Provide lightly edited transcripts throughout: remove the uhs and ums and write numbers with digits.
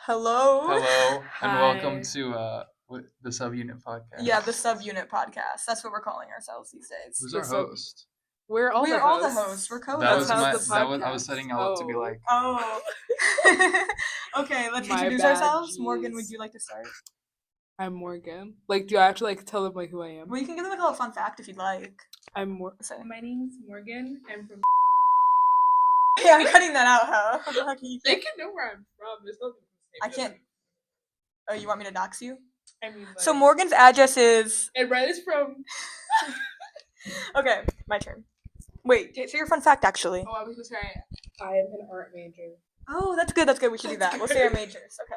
Hello. Hello, and welcome Hi. to the Subunit Podcast. Yeah, the Subunit Podcast. That's what we're calling ourselves these days. Who's The our sub- host? We're all We're the all the hosts. hosts. We're co-hosts. That was That's my. the That was I was podcast. setting y'all up to be Oh. like. Oh. Okay, let's My introduce bad, ourselves. Morgan, jeez. would you like to start? I'm Morgan. Like, do I have to tell them who I am? Well, you can give them a little fun fact if you'd like. I'm Morgan. Say. My name's Morgan. I'm from. Yeah, I'm cutting that out. How? How can you? They can know where I'm from. There's nothing. I can't. Oh, you want me to dox you? I mean, like, So Morgan's address is. And Riley's from. Okay, my turn. Wait, say your fun fact actually. Oh, I was gonna say I am an art major. Oh, that's good. That's good. We should do that. We'll say our majors. Okay.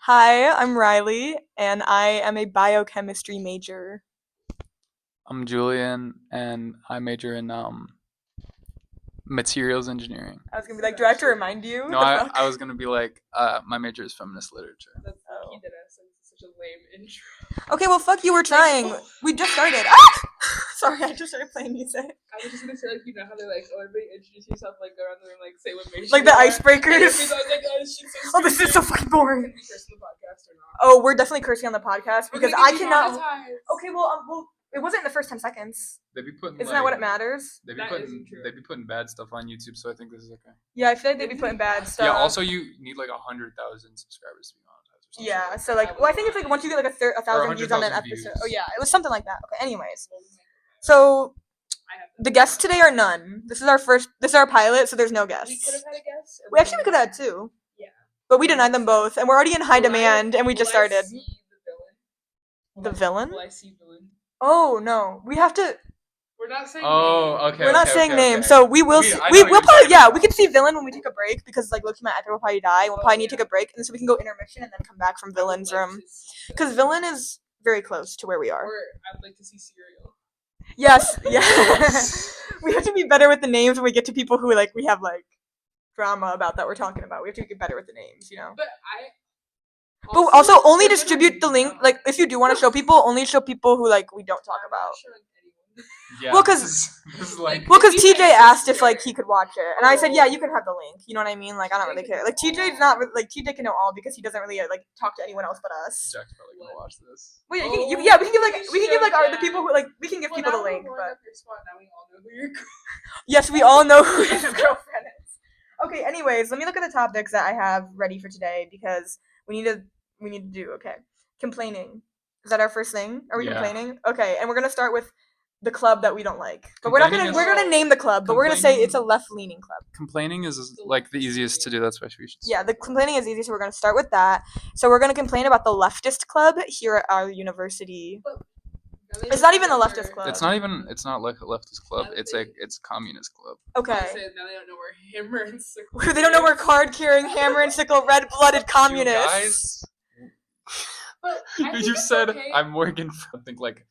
Hi, I'm Riley, and I am a biochemistry major. I'm Julian, and I major in materials engineering. I was gonna be like, do I have to remind you? No, The I fuck? was gonna be like, my major is feminist literature. That's Oh. he did us. It's such a lame intro. Okay, well, fuck you. We're trying. We just started. Ah! Sorry, I just started playing music. I was just gonna say like how they're like, oh, everybody introduce yourself, like go around the room, like say what major. Like the you are. icebreakers. And everybody's always like, oh, this shit's so Oh, this is so fucking boring. Can we curse on the podcast or not? Oh, we're definitely cursing on the podcast because I cannot. Demonetized. Okay, well, it wasn't in the first 10 seconds. They'd be putting. Isn't that what it matters? They'd be That putting. isn't true. They'd be putting bad stuff on YouTube, so I think this is okay. Yeah, I feel like they'd be putting bad stuff. Yeah. Also, you need like 100,000 subscribers to be monetized. Or something Yeah, like so like, well, I think it's like once you get like a thousand views on an 100,000 episode. views. Oh yeah, it was something like that. Okay, anyways, so the guests today are none. This is our pilot, so there's no We could guests. have had a guest. We actually could have had two. Yeah. But we denied them both, and we're already in high demand, and we just Will I started. see the The villain? Will I see villain? Oh no, we have to. We're not saying. Oh, names. okay. We're not saying okay. names, so we will. I See, know we what will you're probably. talking Yeah, about. we could see villain when we take a break because like Loki, my actor will probably die. We'll probably need to take a break, and so we can go intermission and then come back from villain's I would like room to see because that. villain is very close to where we are. Or I would like to see cereal. Yes, yes. We have to be better with the names when we get to people who like we have like drama about that we're talking about. We have to get better with the names, you know. But I. But also only they're gonna distribute the link. know. Like if you do want to show people, only show people who like we don't talk I'm about. not showing anyone. Yeah, Well, this is like. Well, because Maybe TJ my asked if sister. like he could watch it, and I said, yeah, you can have the link. You know what I mean? Like I don't really care. Like TJ's not like TJ can know all because he doesn't really like talk to anyone else but us. Jack's probably gonna watch this. Well, Oh, yeah, we can give like show the people who like we can give Well, people the now we're link, warming but up your spot. Now we all know who you're. yes, we all know who his girlfriend is. Okay, anyways, let me look at the topics that I have ready for today because we need to do okay. Complaining. Is that our first thing? Are we Yeah. complaining? Okay, and we're gonna start with the club that we don't like. But we're Complaining gonna is- name the club, but we're gonna say it's a left-leaning club. Complaining is like the easiest to do. That's why we should. Yeah, the complaining is easy, so we're gonna start with that. So we're gonna complain about the leftist club here at our university. It's not even the leftist club. It's not even. It's not like a leftist club. It's a communist club. Okay. Now they don't know where hammer and sickle. They don't know we're card-carrying, hammer and sickle, red-blooded communists. You guys. But I think You it's said okay. I'm Morgan. I think like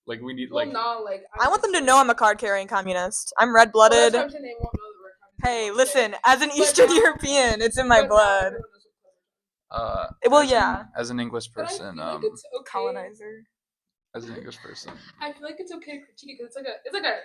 we need Well, like. no, like I want them to know I'm a card-carrying communist. I'm Well, that's red-blooded. what I'm saying, they won't know that we're communist, Hey, they won't listen, say. as an But Eastern now- European, it's in my But now blood. everyone knows what club Well, as an- yeah. As an English we're talking person, about. But I feel like it's okay. Colonizer. as an English person. I feel like it's okay to critique it because it's like a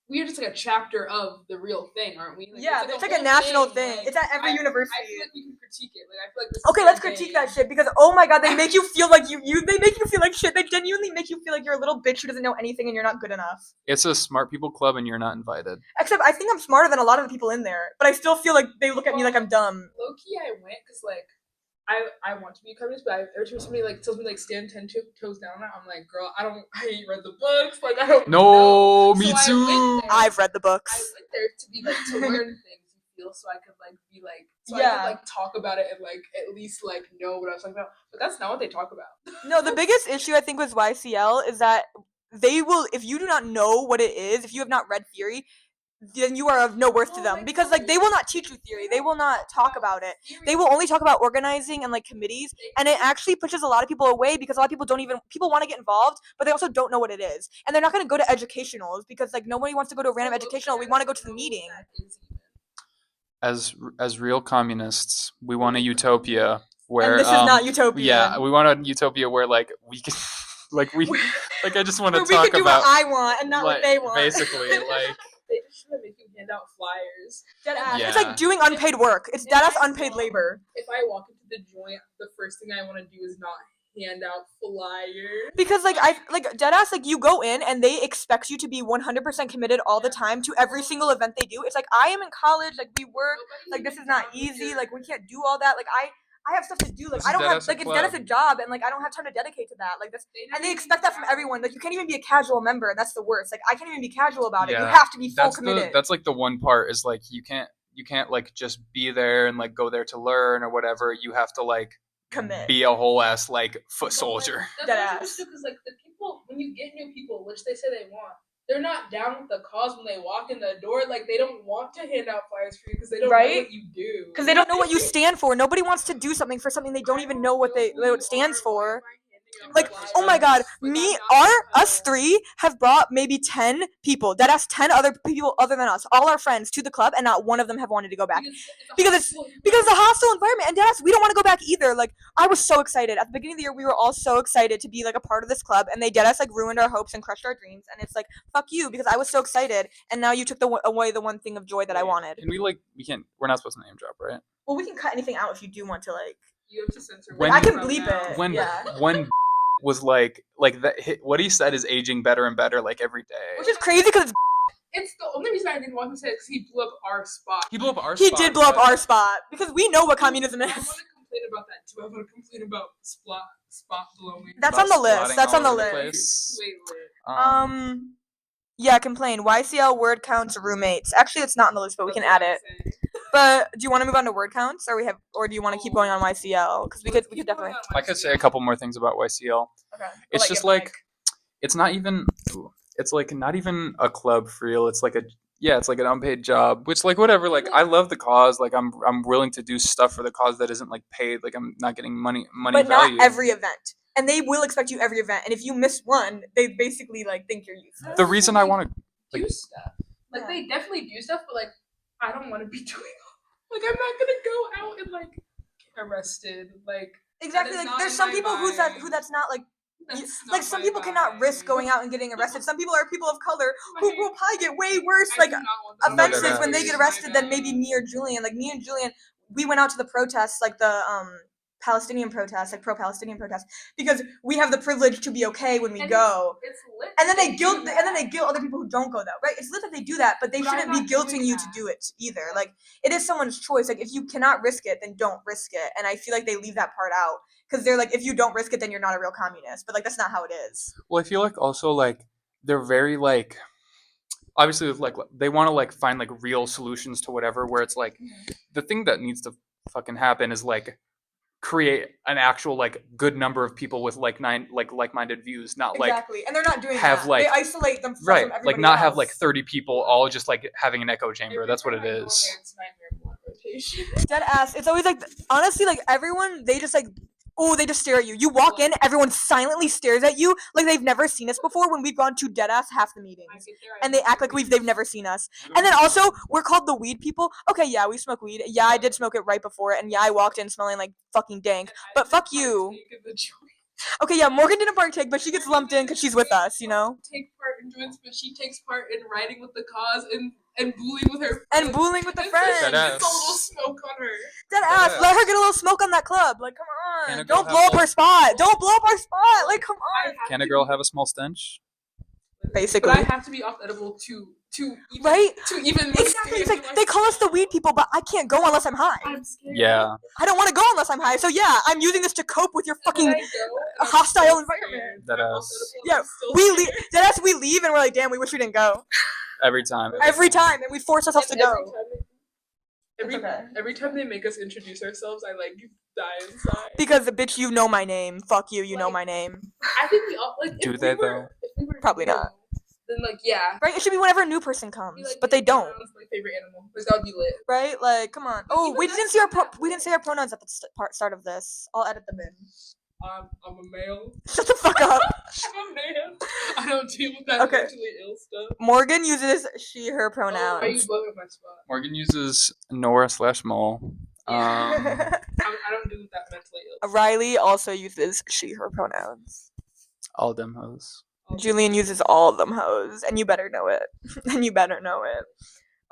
we're just like a chapter of the real thing, aren't we? Yeah, it's like a whole national thing. like, it's at every I university. feel like we can critique it. Like I feel like this Okay, is let's the critique thing. that shit because oh my god, they make you feel like they make you feel like shit. They genuinely make you feel like you're a little bitch who doesn't know anything and you're not good enough. It's a smart people club, and you're not invited. Except I think I'm smarter than a lot of the people in there, but I still feel like they look at me like I'm dumb. Low key, I went because like I want to be a communist, but every time somebody like tells me like stand 10 toes down on it, I'm like, girl, I ain't read the books, like I don't No, know. me So I too. went there. I've read the I books. went there to be like to learn things, you feel, so I could like be like, so I Yeah. could like talk about it and like at least like know what I was talking about. But that's not what they talk about. No, the biggest issue I think with YCL is that they will, if you do not know what it is, if you have not read theory, then you are of no worth to Oh them my because like God. they will not teach you theory. They will not talk about it. They will only talk about organizing and like committees, and it actually pushes a lot of people away because a lot of people want to get involved, but they also don't know what it is, and they're not going to go to educationals because like nobody wants to go to a random educational. We want to go to the meeting. As real communists, we want a utopia where And this is not utopia. Yeah, we want a utopia where like we can like I just want to Where we talk can do about what I want and not what like, they want. basically like They just should have made you hand out flyers. Dead ass. Yeah. It's like doing unpaid work. It's dead ass unpaid labor. If I walk into the joint, the first thing I want to do is not hand out flyers. Because like dead ass, like you go in and they expect you to be 100% committed all the time to every single event they do. It's like I am in college, like we work, like this is not easy, like we can't do all that. Like I have stuff to do. Like This I is don't dead have ass a like it's dead as a club. job, and like I don't have time to dedicate to that. Like this, and they expect that from everyone. Like you can't even be a casual member, and that's the worst. Like I can't even be casual about it. You Yeah. have to be full committed. That's like the one part is like you can't like just be there and like go there to learn or whatever. You have to like Commit. be a whole ass like foot soldier. That's Dead what ass. because like the people, when you get new people, which they say they want, they're not down with the cause when they walk in the door. Like they don't want to hand out flyers for you because they don't know Right? what you do. Because they don't know what you stand for. Nobody wants to do something for something they don't even know what what it stands for. Like, oh my god, us three have brought maybe 10 people, that asked 10 other people other than us, all our friends to the club, and not one of them have wanted to go back. Because it's a hostile environment, and deadass, we don't want to go back either. Like, I was so excited. At the beginning of the year, we were all so excited to be, like, a part of this club, and they deadass, like, ruined our hopes and crushed our dreams, and it's like, fuck you, because I was so excited, and now you took away the one thing of joy that I wanted. And we're not supposed to name drop, right? Well, we can cut anything out if you do want to, like, You have to censor. When- I can from bleep now. it. When Yeah. when was like that what he said is aging better and better like every day. Which is crazy, because It's the only reason I didn't want to say it because he blew up our spot. He blew up our he spot, did blow up but- our spot, because we know what communism I is. want to complain about that too. I want to complain about spot blowing. That's about on the list. squatting That's all on the over the list. place. Wait. Yeah, complain. YCL word counts roommates. Actually, it's not on the list, but we can add it. But do you want to move on to word counts, or do you want to keep going on YCL? Because we could definitely. I could say a couple more things about YCL. Okay. It's just like it's not even it's like not even a club for real. It's like it's like an unpaid job, which like whatever, like I love the cause, like I'm willing to do stuff for the cause that isn't like paid, like I'm not getting money But value. not every event, and they will expect you every event, and if you miss one, they basically like think you're useless. The reason I want to do stuff. Like Yeah. they definitely do stuff, but like I don't want to be doing. Like I'm not gonna go out and like get arrested. Like Exactly. That is Like not there's in some my people vibe. that's not like. that's Like not some my people cannot risk vibe. going out and getting arrested. Some people are people of color who Right. will probably get way worse I like do not want that. offenses no, when they get arrested than maybe me or Julian. Like me and Julian, we went out to the protests, like the Palestinian protests, like pro-Palestinian protests, because we have the privilege to be okay when we And go. It's lit. And then they do guilt that. other people who don't go though, right? It's lit that they do that, but they But I'm shouldn't be not guilting doing you to that. do it either. Like it is someone's choice. Like if you cannot risk it, then don't risk it. And I feel like they leave that part out because they're like, if you don't risk it, then you're not a real communist. But like that's not how it is. Well, I feel like also like they're very like obviously with like they want to like find like real solutions to whatever, where it's like the thing that needs to fucking happen is like create an actual like good number of people with like-minded views, not like Exactly, and they're not doing have, that. like- they isolate themselves right, from like everybody not else. have like 30 people all just like having an echo chamber. That's what it Every time I go is. there, it's nightmare blood rotation. Dead ass. It's always like honestly, like everyone, they just like. Oh, they just stare at you. You walk in, everyone silently stares at you like they've never seen us before when we've gone to dead ass half the I meetings. get there, I And they look act at like it. they've never seen us. And then also, we're called the weed people. Okay, yeah, we smoke weed. Yeah, I did smoke it right before, and yeah, I walked in smelling like fucking dank. And I But didn't fuck you. partake in the joint. Okay, yeah, Morgan didn't partake, but she gets lumped in because she's with us, you know? Take part in joints, but she takes part in riding with the cause and bullying with her And friends. bullying with the And so she friends. Deadass. gets a little smoke on her. Dead Dead ass. ass. Let her get a little smoke on that club. Like, come Can on. a girl Don't have blow up both? her spot. Don't blow up our spot. Like, come I on. have Can to a girl be- have a small stench? Basically. But I have to be off edible to even Right? to even Exactly. It's withstand like they call us the weed people, but I can't go unless I'm high. I'm scared. Yeah. I don't want to go unless I'm high. So yeah, I'm using this to cope with your And then fucking. I go, and I'm hostile still environment. scared. That I'm off ass. edible, Yeah, I'm still we scared. leave. Then as we leave, and we're like, damn, we wish we didn't go. Every time. Every time, and we force ourselves to And go. every time they make us introduce ourselves, I like die inside. Because bitch, you know my name. Fuck you, you know my name. I think we all like. Do if they, we were, If we were Probably new, not. Then like yeah. Right? It should be whenever a new person comes, Be like, but they Game of don't. Thrones, my favorite animal. Like that would be lit. Right? Like, come on. But Oh, even we that's didn't see our not that we didn't say our pronouns at the start of this. I'll edit them in. I'm a male. Shut the fuck up. I'm a man. I don't deal with that Okay. mentally ill stuff. Morgan uses she/her Oh, are you pronouns. blowing up my spot? Morgan uses Nora/Mole. I don't do that mentally ill. Riley also uses she/her pronouns. All them hoes. Julian uses all of them hoes, and you better know it. And you better know it.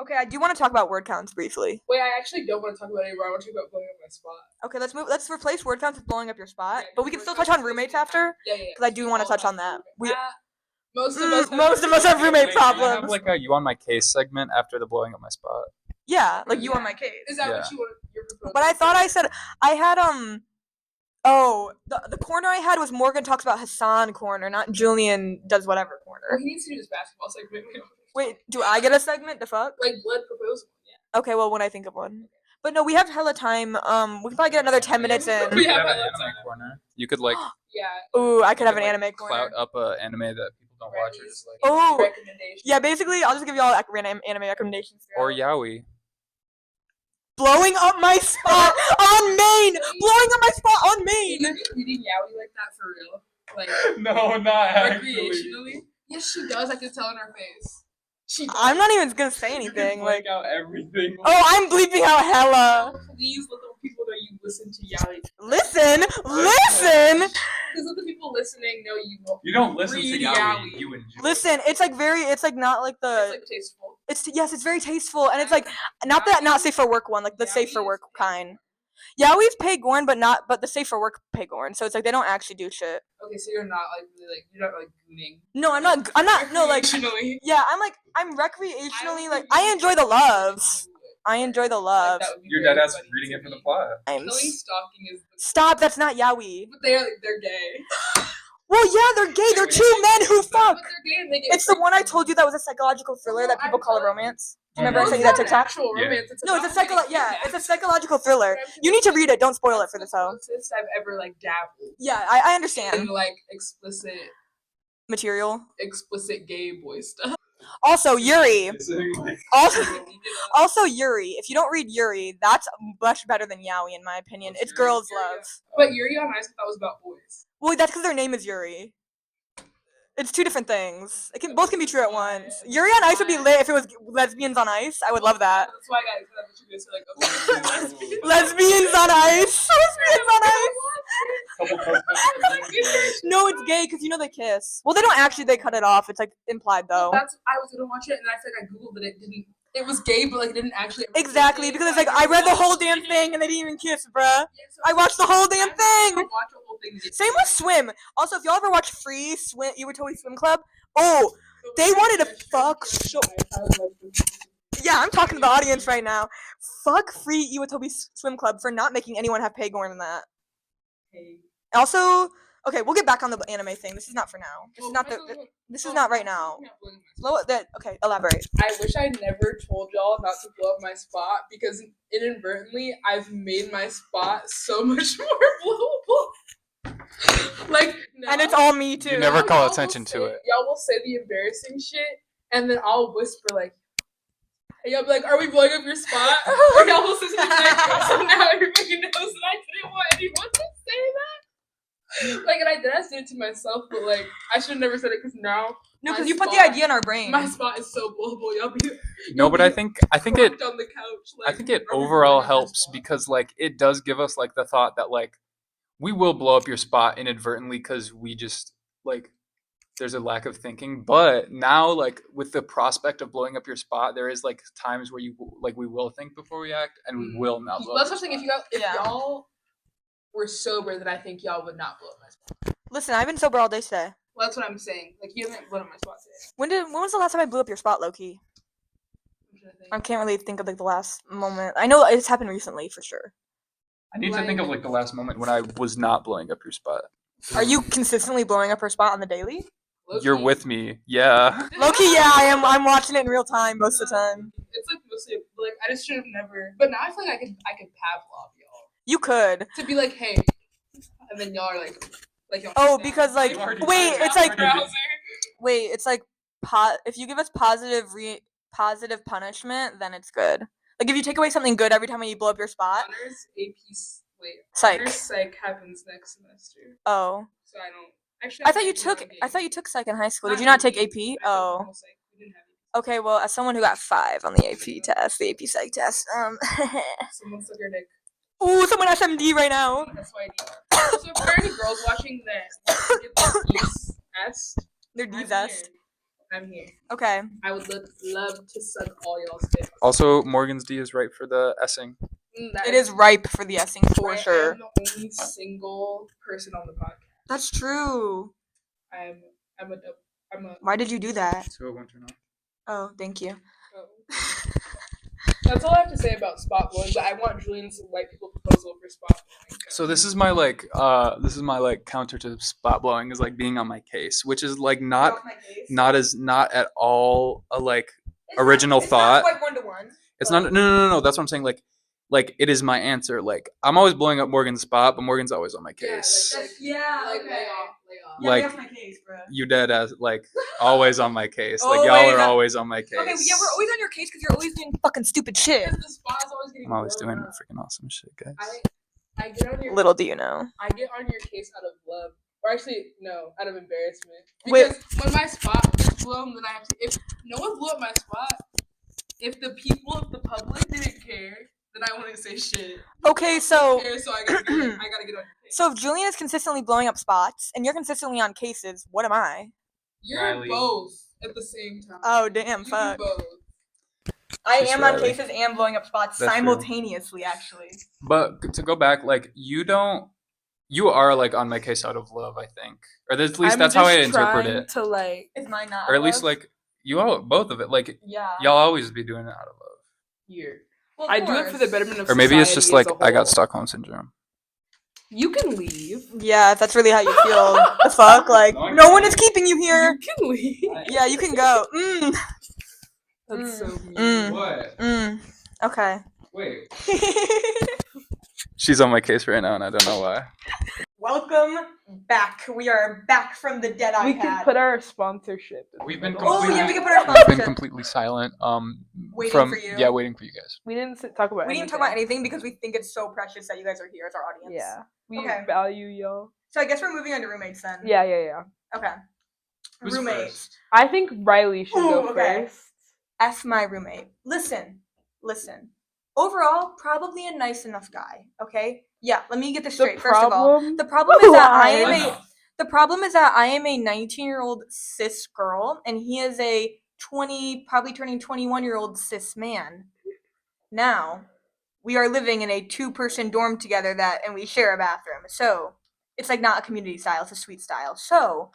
Okay, I do want to talk about word counts briefly. Wait, I actually don't want to talk about it anymore. I want to talk about blowing up my spot. Okay, let's replace word counts with blowing up your spot. Yeah, But we can word still counts touch on is roommates basically- after. Yeah. Because I do want to touch on that. Most of us. Most of us have roommate Wait, can I have problems. like a you on my case segment after the blowing up my spot. Yeah, like you on my case. Is that Yeah. what you want? Your proposal? But I thought I said I had Oh, the corner I had was Morgan talks about Hasan corner, not Julian does whatever Well, corner. he needs to do his basketball segment. Wait, do I get a segment? The fuck? Like blood proposal. Yeah. Okay, well when I think of one. But no, we have hella time. We can probably get another 10 minutes in. We You have could have an hella anime time. corner. You could like Yeah. Ooh, I could you have an like, anime corner. clout up a anime that people don't watch or just like Oh, Recommendation. yeah, basically, I'll just give y'all random anime recommendations. or yaoi. Blowing up my spot on Maine! Blowing up my spot on Maine! Are you reading yaoi like that for real? Like No, not recreationally? Yes, she does. I can tell in her face. She does. I'm not even gonna say anything. Like, out everything. oh, I'm bleeping out hella. Please let the people know you listen to yaoi. Listen! Because let the people listening know you will. You don't listen to Read yaoi. yaoi. You enjoy. Listen, it's like not like It's the. like tasteful. It's very tasteful, and it's like not safe for work one, like the safe for Yaoi work is- kind. Yaoi's pay Gorn, but the safe for work pay Gorn, so it's like they don't actually do shit. Okay, so you're not like really like you're not like gooning. No, I'm not. No, like Recreationally. yeah, I'm recreationally like I enjoy the loves. I enjoy the loves. You're dead ass reading it for the plot. I'm Killing stalking is. stop. That's not yaoi. But they're gay. Well, yeah, they're gay. They're two men who fuck. But they're gay and they get. It's the one I told you that was a psychological thriller that people call a romance. Do you remember I sent you that TikTok? Actual Yeah. romance. No, it's a it's a psychological. psychological thriller. You need to read it. Don't spoil it for this hoe. Closest I've ever like dabbled Yeah, I in understand. like explicit Material. gay boy stuff. Also, Yuri. Also, You know? also Yuri. If you don't read Yuri, that's much better than Yaoi in my opinion. It's girls' love. But Yuri on Ice, that was about boys. Well, that's because their name is Yuri. It's two different things. Both can be true at once. Yuri on Ice would be lit if it was lesbians on ice. I would love that. That's why I got what you guys are like, okay, Lesbians on ice. Lesbians on ice. No, it's gay because you know they kiss. Well, they don't actually. They cut it off. It's like implied though. That's I was gonna watch it and I feel like I googled it. It didn't. It was gay, but like it didn't actually. Exactly because it's like I read the whole damn thing and they didn't even kiss, bruh. I watched the whole damn thing. Watch a whole thing to get Same with swim. Also, if y'all ever watch Free Swim, Iwatoi Swim Club. Oh, they wanted to fuck so. Yeah, I'm talking to the audience right now. Fuck Free Iwatobi Swim Club for not making anyone have pay Gorn in that. Also, okay, we'll get back on the anime thing. This is not for now. This is not This is not right now. Okay, elaborate. I wish I never told y'all not to blow up my spot because inadvertently I've made my spot so much more blowable. Like, now, And it's all me too. You never call y'all will attention to say- it. Y'all will say the embarrassing shit, and then I'll whisper like, "Hey, y'all be like, are we blowing up your spot?" Or y'all will say something like, so now everybody knows that I didn't want anyone to say that. Like, and I did it to myself, but like, I should have never said it because now No, my because you put the spot- idea in our brain. my spot is so blowable. Y'all be No, but I think it croaked on the couch. I Like, think it are we overall blowing up your helps spot? because like it does give us like the thought that like we will blow up your spot inadvertently because we just like there's a lack of thinking. But now like with the prospect of blowing up your spot, there is like times where we will think before we act and we will not blow That's up. what I'm your saying. If Yeah. y'all were sober, then I think y'all would not blow up my spot. Listen, I've been sober all day today. Well, that's what I'm saying. Like, you haven't blown up my spot today. When was the last time I blew up your spot, Loki? I'm trying to think. I can't really think of like the last moment. I know it's happened recently for sure. I need to think of like the last moment when I was not blowing up your spot. Are you consistently blowing up her spot on the daily? Low-key. You're with me, yeah. Loki, yeah, I am. I'm watching it in real time most of the time. It's like mostly like I just should have never. But now I feel like I could Pavlov y'all You could. to be like, hey, and then y'all are like y'all. Oh, sit down. because like, You already wait, did. it's like, Browser. wait, it's like, if you give us positive punishment, then it's good. Like if you take away something good every time when you blow up your spot. Honors AP. Wait. Psych. Honors psych happens next semester, Oh, so I don't. Actually, I thought you took psych in high school. Did you not take AP? Oh. We didn't have Okay, well, as someone who got 5 on the AP test, the AP psych test, someone suck your dick. ooh, someone SMD right now. That's why I do. Also, if there are any girls watching that get their D's S, They're I'm D-zest. here. I'm here. Okay. I would love to suck all y'all's dicks. Also, Morgan's D is right for the Essing. It is ripe for the Essing for sure. I'm the only single person on the podcast. That's true. I'm a. Why did you do that? So it won't turn off. Oh, thank you. That's all I have to say about spot blowing. But I want Julian's white people proposal for spot blowing. So this is my counter to spot blowing is like being on my case, which is like not at all a like original thought. It's not quite 1-to-1. It's not no. That's what I'm saying. Like it is my answer. Like I'm always blowing up Morgan's spot, but Morgan's always on my case. Lay off. Yeah, Like, that's my case, bro. You dead as like always on my case. Like Oh, y'all wait, are that- always on my case. Okay, yeah, we're always on your case because you're always doing fucking stupid shit. Because the spot is always getting I'm always blown doing up. freaking awesome shit, guys. I get on your Little do you know. I get on your case out of love. Or actually, no, out of embarrassment. Wait. Because when my spot gets blown, then I have to. If no one blew up my spot, if the public didn't care, then I wouldn't say shit. Okay, so So I gotta get on your case. if Julian is consistently blowing up spots and you're consistently on cases, what am I? You're Riley. both at the same time. Oh damn, You do fuck. both. I Just am on Riley. cases and blowing up spots That's true. simultaneously, actually. But to go back, like you are like on my case out of love, I think, or at least that's how I interpret it, To like, Is mine not? or at least like you all both of it, like yeah. y'all always be doing it out of love, here. Well, of I do it for the course. betterment of or maybe it's society just as like a I got whole. Stockholm syndrome. You can leave. Yeah, if that's really how you feel. The fuck, like No, I no one can't. is keeping you here. You can leave. Yeah, you can go. That's so mean. Mm. Okay. Wait. She's on my case right now, and I don't know why. Welcome back. We are back from the dead We iPad. can put our sponsorship. in We've the been middle. Oh yeah, we can put our We've been sponsorship. completely silent. Waiting from for you. yeah, waiting for you guys. We didn't talk about. We didn't even talk about anything because we think it's so precious that you guys are here as our audience. Yeah, we Okay. value y'all. So I guess we're moving on to roommates then. Yeah. Okay. Who's Roommates. first? I think Riley should Ooh, go okay. first. F my roommate. Listen. Overall, probably a nice enough guy. Okay. Yeah. Let me get this straight. First of all, the problem is that the problem is that I am a 19-year-old cis girl, and he is a 20, probably turning 21-year-old cis man. Now, we are living in a 2-person dorm together and we share a bathroom. So, it's like not a community style, it's a suite style. So,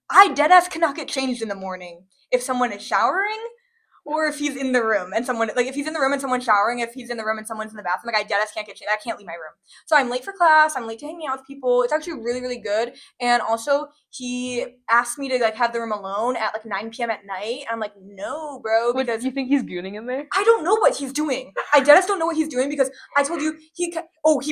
I deadass cannot get changed in the morning if someone is showering or if he's in the room and if he's in the room and someone's showering, if he's in the room and someone's in the bathroom, like I deadass can't get changed. I can't leave my room. So I'm late for class, I'm late to hanging out with people. It's actually really, really good. And also he asked me to like have the room alone at like 9 p.m. at night. I'm like, no, bro, What, because you think he's gooning in there? I don't know what he's doing. I deadass don't know what he's doing because I told you he'd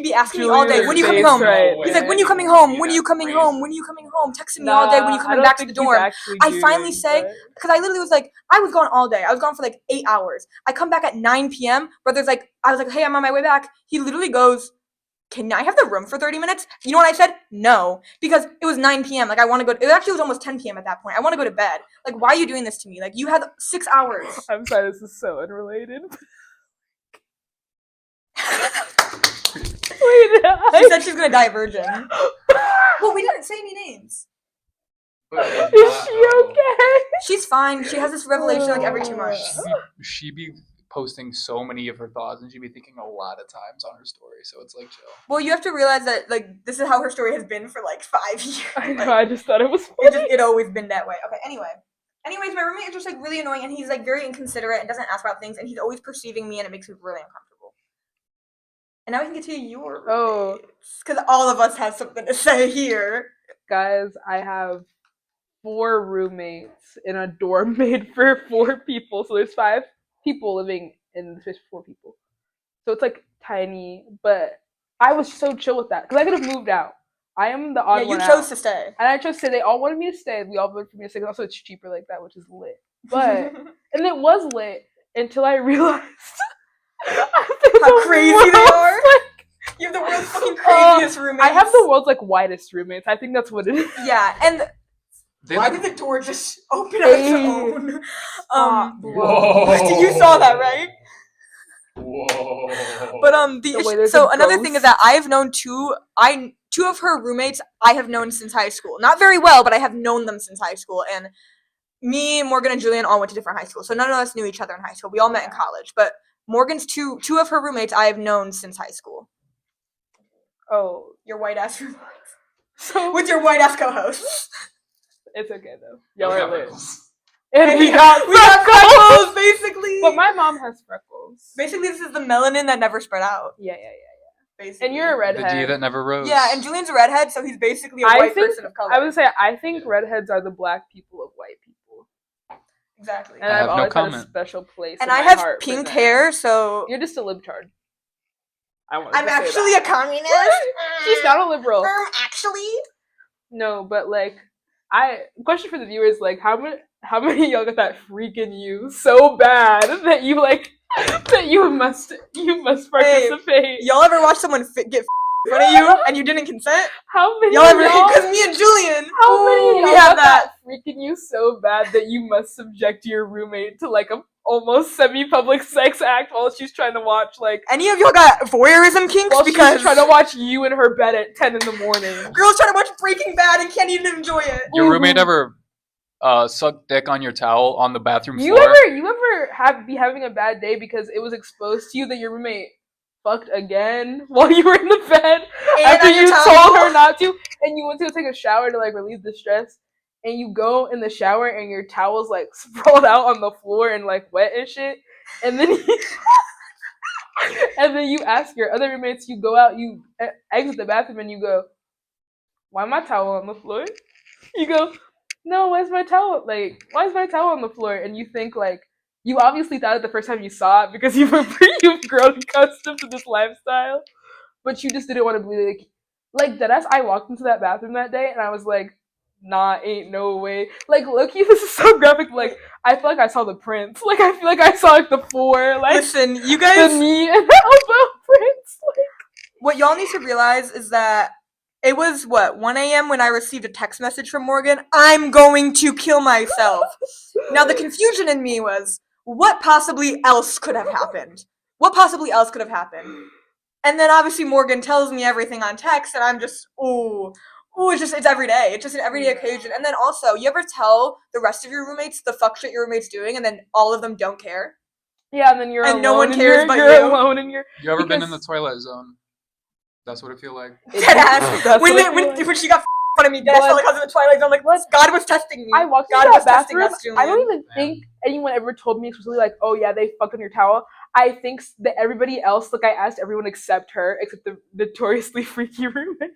be asking me all day, Julian's when are you coming face, home? right. He's like, when are you coming home? When are you coming home? When are you coming home? Texting me all day, when are you coming back to the dorm? I finally say, because I literally was like, I was gone all day. I was gone for like 8 hours. I come back at 9 p.m. Brother's like, I was like, hey, I'm on my way back. He literally goes, can I have the room for 30 minutes? You know what I said? No. Because it was 9 p.m. Like, I want to go. It actually was almost 10 p.m. at that point. I want to go to bed. Like, why are you doing this to me? Like, you had 6 hours. I'm sorry, this is so unrelated. Wait, She said she's going to die a virgin. Well, we didn't say any names. is she okay? She's fine. She has this revelation like every 2 months. She be posting so many of her thoughts, and she'd be thinking a lot of times on her story. So it's like chill. Well, you have to realize that, like, this is how her story has been for, like, 5 years. I know, Like, I just thought it was funny. it always been that way. Okay, anyways, my roommate is just like really annoying, and he's like very inconsiderate and doesn't ask about things, and he's always perceiving me, and it makes me really uncomfortable. And now we can get to your roommates, because all of us have something to say here. Guys, I have 4 roommates in a dorm made for 4 people. So there's 5 people living in the space for 4 people. So it's like tiny, but I was so chill with that because I could have moved out. I am the odd Yeah, you one chose out. to stay. And I chose to stay. They all wanted me to stay. We all voted for me to stay. 'Cause also, it's cheaper like that, which is lit. But and it was lit until I realized How crazy they are. You have the world's fucking craziest roommates. I have the world's like whitest roommates. I think that's what it is. Yeah, and They why look- did the door just open on its Hey. own? Whoa. You saw that, right? Whoa. But The way there's so a another thing is ghost. that I have known two of her roommates I have known since high school. Not very well, but I have known them since high school, and me, Morgan, and Julian all went to different high schools, so none of us knew each other in high school. We all met in college, but Morgan's two of her roommates I have known since high school. Oh, Your white ass roommates. so With your white ass co-hosts. it's okay though. Yeah, Y'all we are got lit. freckles. And we got got freckles, basically. But my mom has freckles. Basically, this is the melanin that never spread out. Yeah. Basically. And you're a The D redhead. that never rose. Yeah, and Julian's a redhead, so he's basically a I white think- person of color. I would say I think redheads are the black people of white people. Exactly. And I I've have no always had a comment. special place. And in I my have heart for pink them. hair, so You're just a libtard. I'm actually a communist. She's not a liberal. Actually. No, but like, question for the viewers, like, how many of y'all got that freaking you so bad that you like that you must participate? Y'all ever watch someone get in front of you and you didn't consent? How many? Y'all of ever? y'all- Because me and Julian. How many of we y'all have got that freaking you so bad that you must subject your roommate to like a almost semi-public sex act while she's trying to watch like Any of y'all got voyeurism kinks? while Because she's trying to watch you in her bed at 10 in the morning. girls trying to watch Breaking Bad and can't even enjoy it. Your roommate ever suck dick on your towel on the bathroom You floor? ever be having a bad day because it was exposed to you that your roommate fucked again while you were in the bed after on your you towel? told her not to, and you went to go take a shower to like relieve the stress, and you go in the shower and your towel's like sprawled out on the floor and like wet and shit, and then and then you ask your other roommates, you go out, you exit the bathroom, and you go, "Why my towel on the floor?" You go, "No, why is my towel on the floor?" And you think like, you obviously thought it the first time you saw it because you've grown accustomed to this lifestyle, but you just didn't want to be like deadass. I walked into that bathroom that day and I was like, nah, ain't no way. Like, look-y, this is so graphic. Like, I feel like I saw the prints. Like, I feel like I saw like the floor, like Listen, you the guys. knee and the elbow prints. Like, What y'all need to realize is that it was 1 a.m. when I received a text message from Morgan. I'm going to kill myself. Now the confusion in me was, what possibly else could have happened? What possibly else could have happened? And then obviously Morgan tells me everything on text, and I'm just, it's every day. It's just an everyday occasion. And then also, you ever tell the rest of your roommates the fuck shit your roommate's doing, and then all of them don't care? yeah, and then you're And alone no one in cares your, but you're you. alone in your. You ever been in because- the Twilight Zone? That's what it feel like. Deadass. That's When, what I feel like. when she got in front of me, deadass, felt like I was in the Twilight Zone. Like, God was testing me. I walked God into was that testing bathroom. us, Julian. I don't even think anyone ever told me explicitly like, "Oh yeah, they fucked on your towel." I think that everybody else, like I asked everyone except her, except the notoriously freaky roommate.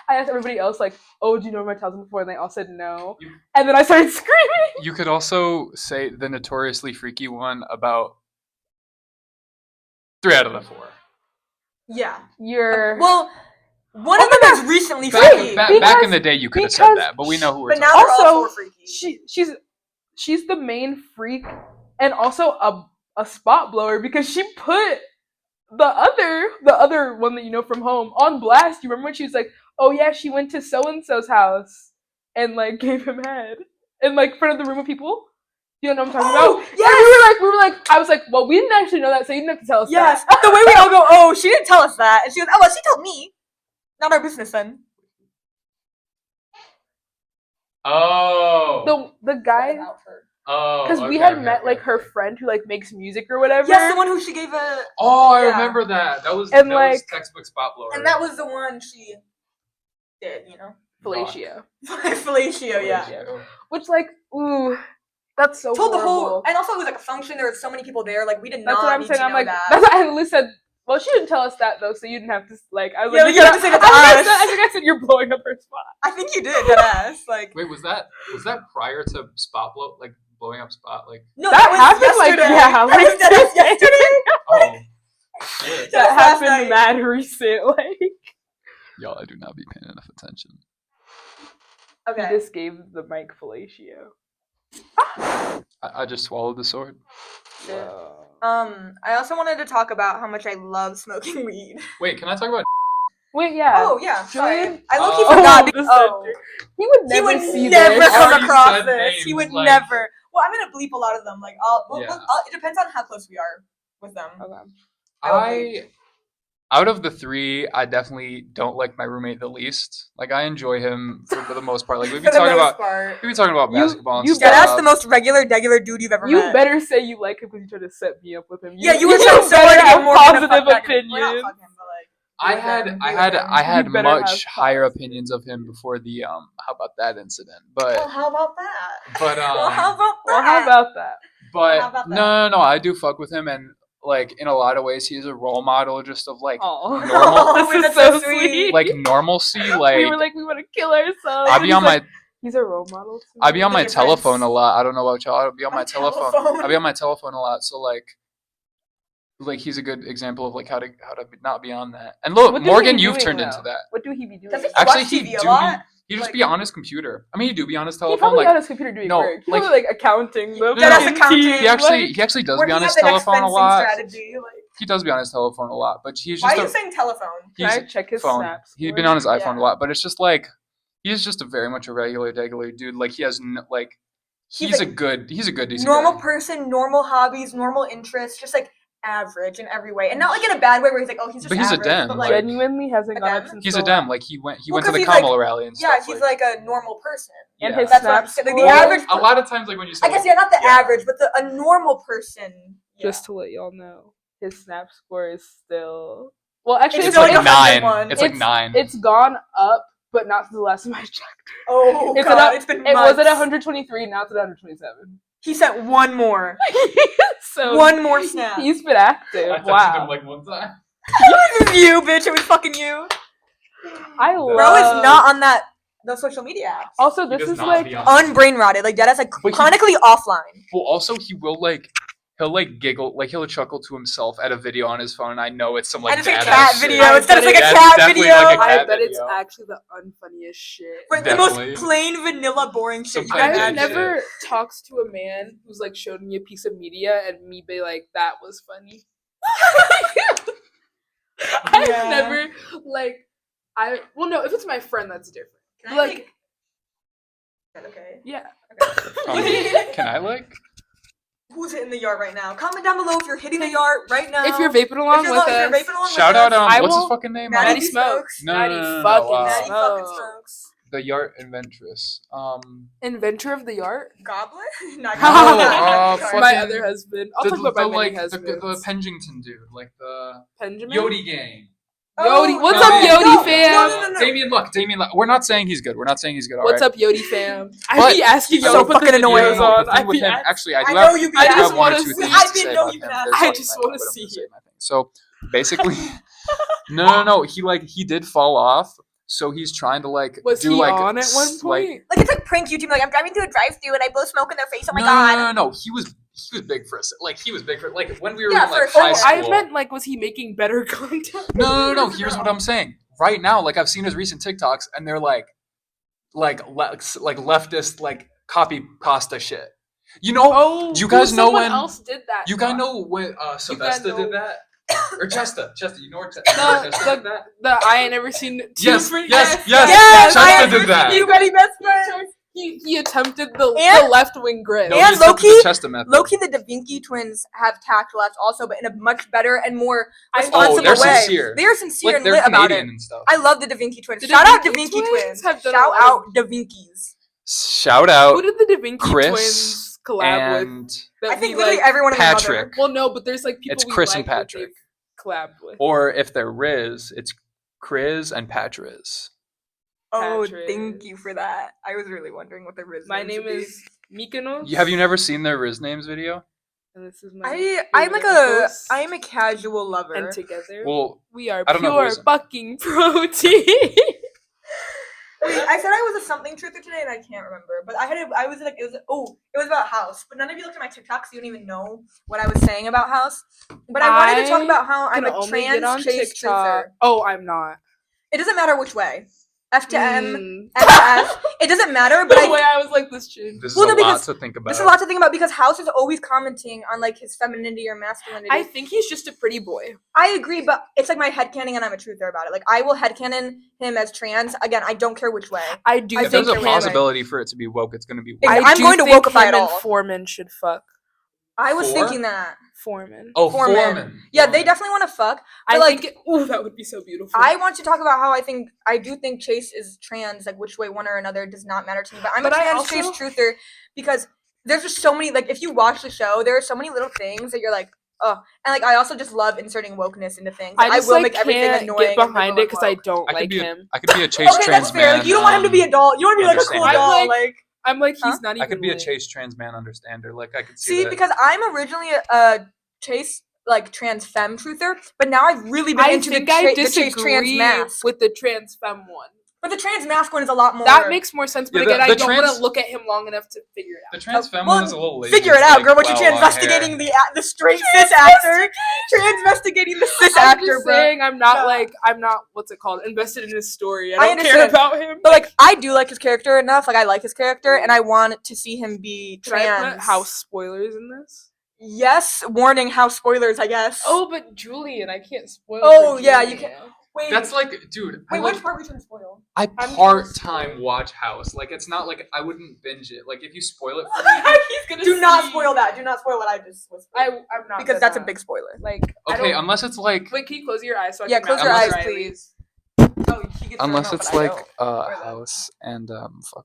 I asked everybody else like, "Oh, do you know where my towel's been before?" And they all said no. And then I started screaming. You could also say the notoriously freaky one about 3 out of the 4. Yeah. You're Well, one of them is recently freaky. Back in the day, you could have said because that, but we know who we're But now talking they're all also four freaky. she's the main freak and also a spot blower because she put the other one that you know from home on blast. You remember when she was like, "Oh yeah, she went to so and so's house and like gave him head in like front of the room of people." You know what I'm talking about? Yes! And we were like, I was like, well, we didn't actually know that, so you didn't have to tell us Yes. that. The way we all go, oh, she didn't tell us that. And she goes, oh, well, she told me. Not our business then. Oh. The guy, Oh. because we had met like her friend who like makes music or whatever. Yes, the one who she gave a... Oh, I Yeah. remember that. That was And, textbook spot blower. And that was the one she did, you know? Fellatio. Fellatio, yeah. Which like, ooh, that's so Told the horrible. whole... And also it was like a function. There were so many people there. Like, we did That's not what I'm need saying. to I'm know like, that. that's what I Liz said. Well, she didn't tell us that though, so you didn't have to like. I was Yeah, like, you have to say that to us. I think I said you're blowing up her spot. I think you did, deadass. Like... Wait, was that prior to spot blowing up spot? Like, No, That was happened, like, yesterday. yeah, That like, was deadass yesterday. oh, shit. That was last That night. happened mad recent. Like, Y'all, I do not be paying enough attention. he Okay. just gave the mic fellatio. I just swallowed the sword. I also wanted to talk about how much I love smoking weed. Wait, can I talk about? Wait, yeah. Oh yeah, sorry. Julian? I low-key Oh, forgot. the Because, center. He would he never would see never this. come Already across said this. He names, would like- never. Well, I'm gonna bleep a lot of them. Like, Yeah. it depends on how close we are with them. Okay. I out of the three, I definitely don't like my roommate the least. Like, I enjoy him for the most part. Like, we've been talking about basketball and you stuff. Yeah, that's the most regular dude you've ever met. You better say you like him because you tried to set me up with him. Yeah, you were trying so better hard to have get more positive We're not opinions. fucking, but like. I had You better much have higher positive. opinions of him before the how about that incident, but Well, how about that? but Well, how about that? Well, how about that? but how about no, I do fuck with him, and like in a lot of ways he's a role model just of like Oh, normal this that's is so so sweet. sweet. like normalcy. Like we were like, we want to kill ourselves. I'd be on my He's a role model. To I'd be on me. my Difference. telephone a lot. I don't know about y'all. I'd be on my On telephone. telephone. I'd be on my telephone a lot. So like he's a good example of like how to not be on that. And look, What do Morgan, he you've doing turned now? into that. What do he be doing? Does he now? Actually, watch he TV a do lot? he just Like- be on his computer. I mean, he do be on his He telephone. probably Like got his computer doing no, work. He like- probably like accounting. The Yeah, that's fucking accounting. team, he actually like- does be Working on his at the telephone a expensing lot. strategy, like. He does be on his telephone a lot, but he's Why just are you saying telephone? Can I he's check his phone. snaps? He's for been him? on his iPhone Yeah. a lot, but it's just like he's just a very much a regular dude. Like he has like He's he's like a good decent normal guy. person, normal hobbies, normal interests, just like average in every way, and not like in a bad way where he's like, oh, he's just But he's a average, dem, but like- Genuinely hasn't A gone up dem? since He's the a dem. last- Like he went Well, to 'cause the he's Kamala like- rally and yeah, stuff. he's like a normal person. And Yeah. his That's what I'm snaps saying. The score- average- a lot of times like when you say I guess yeah, not the yeah. average, but a normal person. Yeah. Just to let y'all know, his snap score is still. Well, actually, It's it's still like like 101. It's like 9. It's gone up, but not since the last time I checked. Oh It's god, at a- it's been It months. was at 123. Now it's at 127. He sent one more. So One more snap. He's been active. I texted Wow. him like one time. It was you, bitch. It was fucking you. I Bro love. Bro is not on those social media apps. Also, He this does is not like be on- Unbrain rotted. Like that is like But he- chronically offline. Well, also he'll giggle, like he'll chuckle to himself at a video on his phone. And I know it's some like And it's like a badass cat shit. video. I Instead it's bet like a it's cat definitely video. like a I cat bet it's video. actually the unfunniest shit. But the Definitely. most plain vanilla boring shit you Some can plain I've imagine. shit. never talked to a man who's like showed me a piece of media and me be like, that was funny. I've Yeah. never like well no, if it's my friend that's different. Can I Like make- Okay. yeah. Can I like? Who's hitting the yard right now? Comment down below if you're hitting the yard right now. If you're vaping along if with you're us. vaping along Shout with out us, I what's his will- fucking name? Maddie Maddie Smokes. No, Maddie no, no, no, fucking wow. Maddie fucking Smokes. Smokes. The Yart Inventress. Inventor of the yard? Goblin? Not No, Goblin. fucking- My other husband. I'll the, talk about my the, many like the husbands. Penjington dude, like the Benjamin? Yodi gang. Yodi. What's no, up, no, Yodi no, fam? no. Damien Luck. We're not saying he's good. What's up, Yodi fam? I But- be asking So y'all to put fucking the annoying. videos No, on. the thing I with be him, ask- actually, I I do know have, you be I do asking. have one or I two just things wanna to see- say I know about you him. can ask. There's I something just like wanna that, but I'm see gonna say it. my thing. So basically, no. He did fall off. So he's trying to like Was do he like on at one like- point? Like it's like prank YouTube. Like I'm driving through a drive-thru and I blow smoke in their face. Oh my no, god. no. He was big for us. Like he was big for like when we were Yeah, in like for high sure. school. I meant like, was he making better content? No. Here's what I'm saying. Right now, like I've seen his recent TikToks, and they're like leftist like copy pasta shit. You know, Oh, do you guys know someone when- else did that? you guys know when Sylvester know- did that, or Chester. You know where Chester did that? The I ain't never seen Yes, Two- yes. Yes, Chester I did that. You ready, best friend? He attempted the And- left wing grid. No, And he attempted Loki- the Chester method. Loki, the Da Vinci twins have tact left also, but in a much better and more I- responsible they're way. sincere. They're sincere Like and they're lit about Canadian it. and stuff. I love the Da Vinci twins. The Shout Da out Da Vinci Vinci twins twins. have done a Shout lot out of- Da Vinci's. Shout out Who did the Da Vinci Chris twins collab with? and That I think we, literally like, everyone in the mother. Patrick. Well, no, but there's like people It's we Chris like and that Patrick. they've collabed with. Or if they're Riz, it's Chris and Patriz. Oh, Patrick. thank you for that. I was really wondering what the Riz My names name would be. is Mykonos. Have you never seen their Riz names video? And this is my I'm like favorite a host. I'm a casual lover. And together Well, we are I don't know who pure is- fucking protein. Wait, I said I was a something truther today and I can't remember. But I was like it was about house. But none of you looked at my TikTok, so you don't even know what I was saying about house. But I wanted to talk I about how I'm Can a only get on trans chase TikTok. truther. Oh, I'm not. It doesn't matter which way. F to M, Mm. M to F. It doesn't matter, but The way I was like this chick. this is Well, no, a lot because to think about. there's a lot to think about because House is always commenting on like his femininity or masculinity. I think he's just a pretty boy. I agree, but it's like my headcanon and I'm a truther about it. Like I will headcanon him as trans. Again, I don't care which way. I do I if think there's a him- possibility for it to be woke, it's going to be woke. I'm do going to think wokeify him it and all. Foreman should fuck. I was Four? thinking that. Foreman. Oh, Foreman. Foreman. Yeah, they definitely want to fuck. But I like, think that would be so beautiful. I want to talk about how I do think Chase is trans, like which way one or another does not matter to me. But I'm a trans Chase truther because there's just so many, like if you watch the show, there are so many little things that you're like, oh. And like I also just love inserting wokeness into things. Like, I will make everything annoying. Get behind it because I don't like him. I could be a Chase Okay, trans that's fair. man. Like you don't want him to be a doll. You want to be like a cool doll. I'm like, he's Huh? not even. I could be a lit. Chase trans man understander. Like I could see See, that. because I'm originally a Chase like trans femme truther, but now I've really been into the Chase trans mask. With the trans femme one. But the trans mask one is a lot more. That makes more sense, but Yeah, again, I don't want to look at him long enough to figure it out. The trans femme one is a little lazy. Figure it out, girl. What you investigating the straight cis actor? Investigating the cis actor, bro. Saying I'm not what's it called? Invested in his story. I don't care understand. about him. But like I do like his character enough. Like I like his character, and I want to see him be trans. Can I put house spoilers in this? Yes, warning, house spoilers, I guess. Oh, but Julian, I can't spoil. Oh yeah, you can. Wait, That's like, dude. Wait, which part we trying to spoil? I part-time watch House. Like, it's not like I wouldn't binge it. Like, if you spoil it for me, he's gonna. Do not spoil that. Do not spoil what I just whispered. I'm not because that's a big spoiler. Like. Okay, unless it's like. Wait, can you close your eyes so I yeah, can close your eyes, please. Oh, unless it's like House and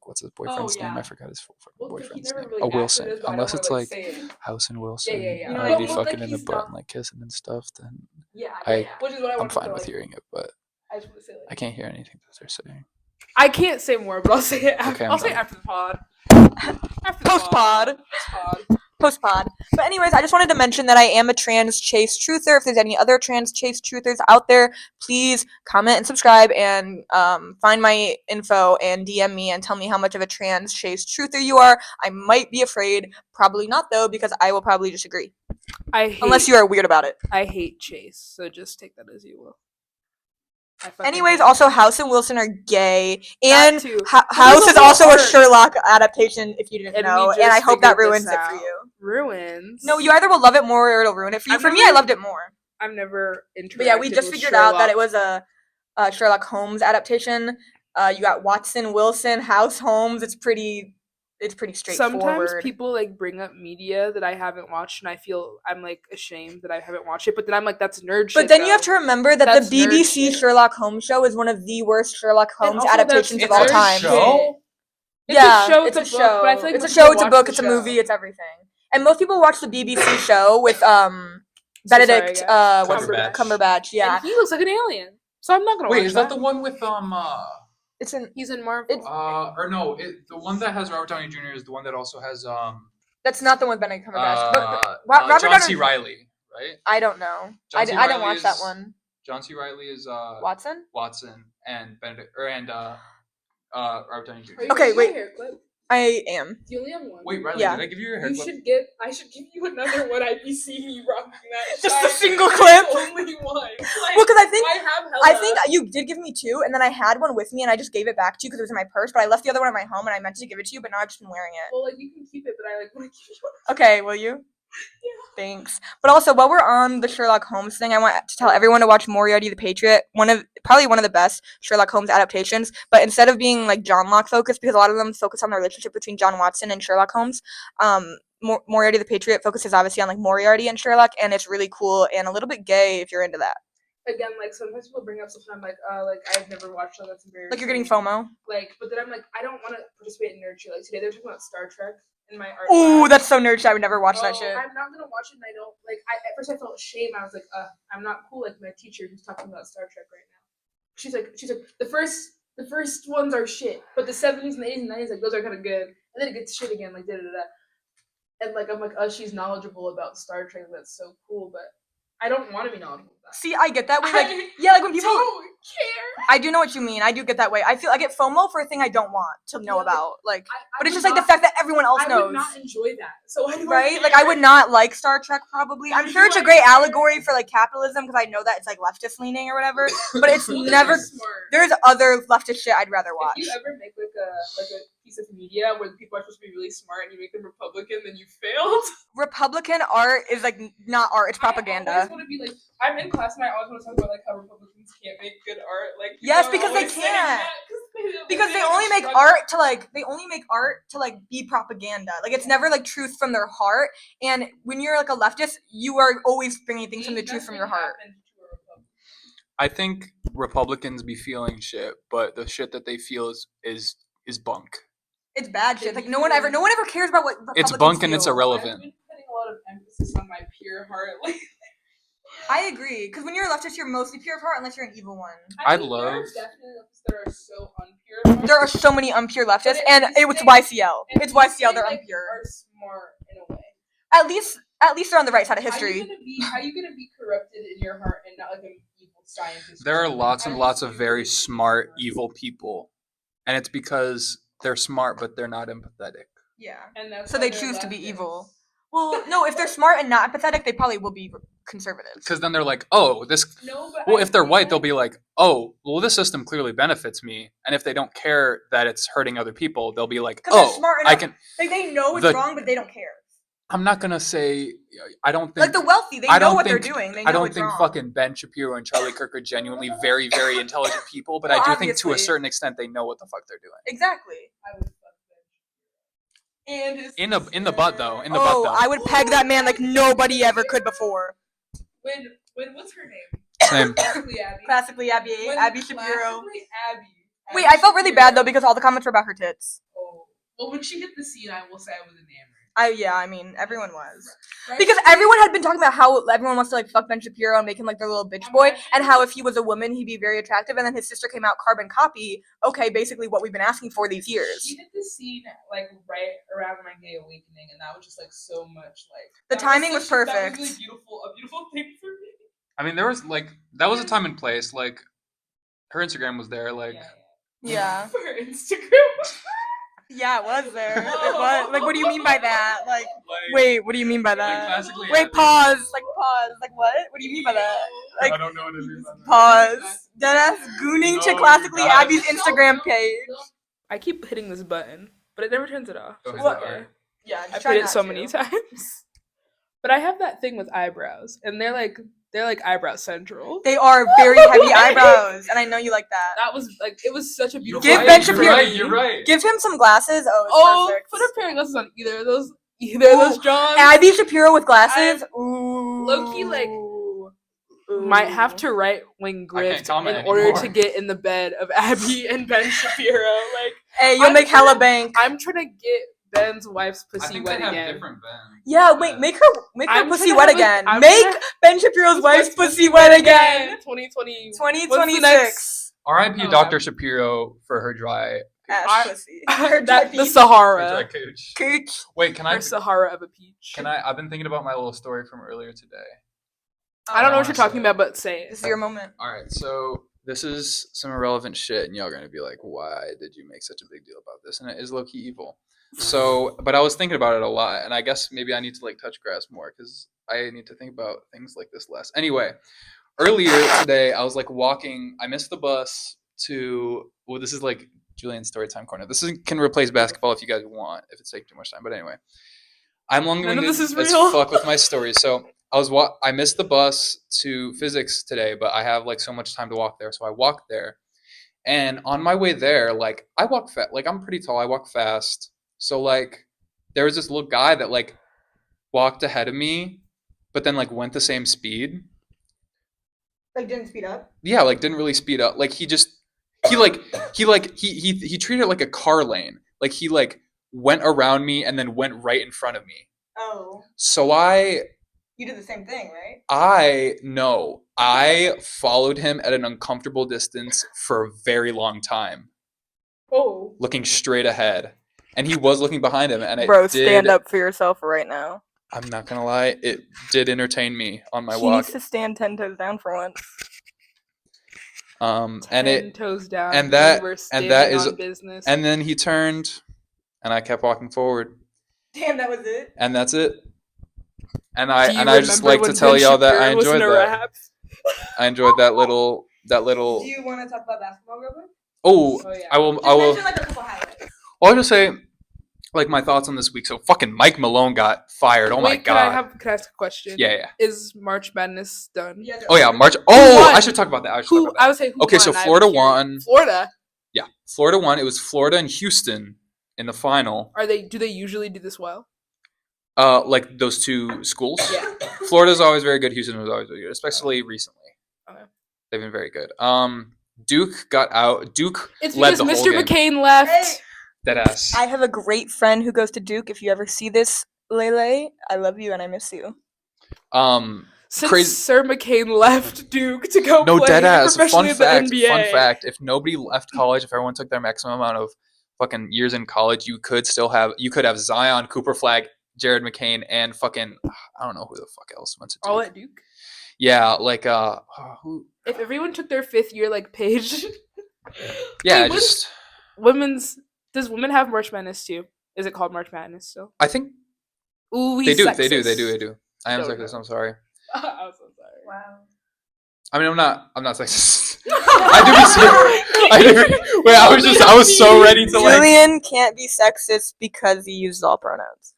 what's his boyfriend's name? I forgot his boyfriend's name. Really Wilson. Unless it's like House and Wilson, I'd be fucking in the butt and like kissing and stuff. Then I'm fine with hearing it, but I can't hear anything that they're saying. I can't say more, but I'll say it. I'll say it after the pod. Post-pod. But anyways, I just wanted to mention that I am a trans Chase truther. If there's any other trans Chase truthers out there, please comment and subscribe and find my info and DM me and tell me how much of a trans Chase truther you are. I might be afraid. Probably not, though, because I will probably disagree. Unless you are weird about it. I hate Chase, so just take that as you will. Anyways, also House and Wilson are gay, and House is also a Sherlock adaptation. If you didn't know, and I hope that ruins it for you. Ruins? No, you either will love it more or it'll ruin it for you. For me, I loved it more. I've never interacted. But yeah, we just figured out that it was a Sherlock Holmes adaptation. You got Watson, Wilson, House, Holmes. It's pretty straightforward. Sometimes people like bring up media that I haven't watched, and I'm like ashamed that I haven't watched it. But then I'm like, that's nerd shit. But then you have to remember that the BBC Sherlock Holmes show is one of the worst Sherlock Holmes adaptations of all time. It's a show. It's a show. But I feel like it's a show. It's a book. It's a movie. It's everything. And most people watch the BBC show with Benedict Cumberbatch. Yeah, and he looks like an alien. So I'm not gonna. Wait, is that the one with He's in Marvel. Or no, the one that has Robert Downey Jr. is the one that also has That's not the one with Benedict Cumberbatch. John C. Reilly, right? I don't know. I didn't watch that one. John C. Reilly is Watson and Benedict Robert Downey Jr. Okay, wait. I am. You only have one. Wait, Riley, yeah. did I give you your haircut? I should give you another one. I'd be seeing you rocking that. Just a single clip. Only one. Like, well, because I have think you did give me two, and then I had one with me, and I just gave it back to you because it was in my purse. But I left the other one at my home, and I meant to give it to you, but now I've just been wearing it. Well, like you can keep it, but I like want to keep it. Okay, will you? Yeah. Thanks. But also, while we're on the Sherlock Holmes thing, I want to tell everyone to watch Moriarty the Patriot, probably one of the best Sherlock Holmes adaptations. But instead of being like John Locke focused, because a lot of them focus on the relationship between John Watson and Sherlock Holmes, Moriarty the Patriot focuses obviously on like Moriarty and Sherlock, and it's really cool and a little bit gay if you're into that. Again, like sometimes people bring up something I'm like I've never watched that. That's embarrassing. Like you're getting FOMO. Like, but then I'm like I don't want to participate in nerd shit. Like today they're talking about Star Trek. In my art Ooh, that's so nerd shit. I would never watch that shit. I'm not gonna watch it, and I don't like. At first, I felt shame. I was like, I'm not cool like my teacher who's talking about Star Trek right now. She's like, the first ones are shit, but the 70s and the 80s and 90s like those are kind of good, and then it gets shit again, like da da da. And like I'm like, she's knowledgeable about Star Trek. That's so cool, but I don't want to be knowledgeable about that. See, I get that way. Like, like when people don't care. I do know what you mean. I do get that way. I get FOMO for a thing I don't want to know about. Like, but it's just like the fact that everyone else knows. I would not enjoy that. So why do right? Like, I would not like Star Trek probably. I'm sure it's a great allegory for like capitalism because I know that it's like leftist leaning or whatever. But it's never. There's other leftist shit I'd rather watch. If you ever make like a piece of media where the people are supposed to be really smart and you make them Republican, then you failed. Republican art is like not art; it's propaganda. I always want to be like, I'm in class and I always want to talk about like how Republicans can't make good art. Like yes, because they can't. Because they only make art to like be propaganda. Like it's never like truth from their heart. And when you're like a leftist, you are always bringing things from the truth from your heart. I think Republicans be feeling shit, but the shit that they feel is bunk. It's bad shit. Like no one ever cares about what Republicans It's bunk and feel. it's I've irrelevant. been putting a lot of emphasis on my pure heart. Like, I agree, because when you're a leftist, you're mostly pure of heart, unless you're an evil one. I mean, love- there are definitely leftists that are so unpure. of heart. There are so many unpure leftists, But and at it's least YCL. And It's at least YCL. they, They're like, unpure. Are smart in a way. At least they're on the right side of history. How you gonna be corrupted in your heart and not like an evil scientist? There are lots and lots of very smart evil people, and it's because they're smart but they're not empathetic. Yeah. And that's So why they they're choose to be leftists. evil. Well, no, if they're smart and not empathetic, they probably will be conservatives. Because then they're like, oh, this. No, but Well, I if they're feel white, like- they'll be like, oh, well, this system clearly benefits me, and if they don't care that it's hurting other people, they'll be like, 'Cause they're oh, smart I enough. can. Like they know it's The- wrong, but they don't care. I'm not gonna say. I don't think. Like the wealthy, they I know don't what think- they're doing. They know I don't it's think wrong. fucking Ben Shapiro and Charlie Kirk are genuinely very, very intelligent people, but Well, I do think to a obviously. certain extent they know what the fuck they're doing. Exactly. I would fuck them. And his In the butt though. In the Oh, butt though. I would peg that man like nobody ever could before. When what's her name? Same. Classically Abby. Classically, Abby When Shapiro. classically Abby. Wait, I felt really bad though because all the comments were about her tits. Oh. Well, when she hit the scene, I will say I was enamored. I mean, everyone was. Right? Because everyone had been talking about how everyone wants to like fuck Ben Shapiro and make him like their little bitch boy, and how if he was a woman he'd be very attractive, and then his sister came out carbon copy. Okay, basically what we've been asking for these years. She did the scene like right around my gay awakening, and that was just like so much like. The that timing was such- That perfect. was really beautiful, a beautiful thing for me. I mean, there was like that was a time and place. Like her Instagram was there. Like Yeah. For Instagram. Yeah, it was there. It Whoa. was. Like, what do you mean by that? Like, like, wait, what do you mean by like that? classically Wait, Abby. pause. Like, pause. Like, what? What do you mean by that? Like, I don't know what it means. pause. Deadass gooning No, to you're classically not. Abby's Instagram page. I keep hitting this button, but it never turns it off. Go So ahead. it's okay. Yeah, I've hit it so many times. But I have that thing with eyebrows, and they're like eyebrow central. They are very heavy eyebrows, and I know you like that. That was like it was such a beautiful. Give thing Ben for Shapiro- me. You're right. Give him some glasses. Oh, it's Oh, perfect. put a pair of glasses on either of those Johns. Abby Shapiro with glasses. Ooh. low-key, like, Ooh. Might have to right wing I can't grift comment in order anymore. to get in the bed of Abby and Ben Shapiro. Like Hey, you'll I'm make trying- hella bank. I'm trying to get Ben's wife's I pussy think wet they have again. different Bens. Yeah, wait, make her I'm pussy trying to wet have a- again. I'm Make trying to- Ben Shapiro's wife's pussy wet again. 2020. 2026. R.I.P. Oh, Dr. Shapiro for her dry Ass pussy. Her dry The peach. Sahara. cooch. Cooch. Wait, can I? Her Sahara of a peach. I've been thinking about my little story from earlier today. I don't know what I you're talking wanna about, but say This it. is your moment. All right, so this is some irrelevant shit, and y'all are gonna be like, "Why did you make such a big deal about this?" And it is low key evil. So, but I was thinking about it a lot, and I guess maybe I need to like touch grass more because I need to think about things like this less. Anyway, earlier today, I was like walking. I missed the bus to. Well, this is like Julian's storytime corner. Can replace basketball if you guys want, if it's taking too much time. But anyway, I'm None of long-winded this is as real. fuck with my stories. So I missed the bus to physics today, but I have like so much time to walk there, so I walked there. And on my way there, like I walk fast. Like I'm pretty tall. I walk fast. So like there was this little guy that like walked ahead of me, but then like went the same speed. Like, didn't speed up? Yeah, like didn't really speed up. Like he treated it like a car lane. Like he like went around me and then went right in front of me. Oh. So You did the same thing, right? I followed him at an uncomfortable distance for a very long time, Oh. looking straight ahead. And he was looking behind him, and Bro, stand up for yourself right now. I'm not gonna lie, it did entertain me on my He walk. needs to stand 10 toes down for once. And 10 toes down. and that- we're and that standing is- on business. and then he turned, and I kept walking forward, Damn, that was it? and that's it. And Do I you just remember like to when tell Ben y'all that I Shapiro was enjoyed in a that. rap? I enjoyed that little. Do you want to talk about basketball real quick? Oh, Oh, yeah. I will. Just I will. mention, like, a couple highlights. I'll just say, like my thoughts on this week. So fucking Mike Malone got fired. Oh my Wait, god. Can I ask a question? Yeah. Is March Madness done? Yeah, Oh yeah, March. Who Oh, won? I should talk about that. Who? I would say who Okay, won? so I'm Florida curious. won. Florida. Yeah, Florida won. It was Florida and Houston in the final. Do they usually do this well? Like those two schools. Yeah. Florida's always very good. Houston was always very good, especially recently. Okay. They've been very good. Duke got out. Duke It's led because the whole Mr. game. McCain left. Hey. Deadass. I have a great friend who goes to Duke. If you ever see this, Lele, I love you and I miss you. Since Crazy. Sir McCain left Duke to go No, play deadass. professionally in the NBA. Fun fact. If nobody left college, if everyone took their maximum amount of fucking years in college, you could have Zion, Cooper Flag, Jared McCain, and fucking I don't know who the fuck else went to Duke. All at Duke. Yeah, like who? If everyone took their 5th year like Paige. Yeah, Wait, just does women have March Madness too? Is it called March Madness still? I think Ooh, they do. sexist. They do. I am No, sexist. no. I'm sorry. I'm so sorry. Wow. I mean, I'm not sexist. Wait, I was so ready to like. Julian can't be sexist because he uses all pronouns.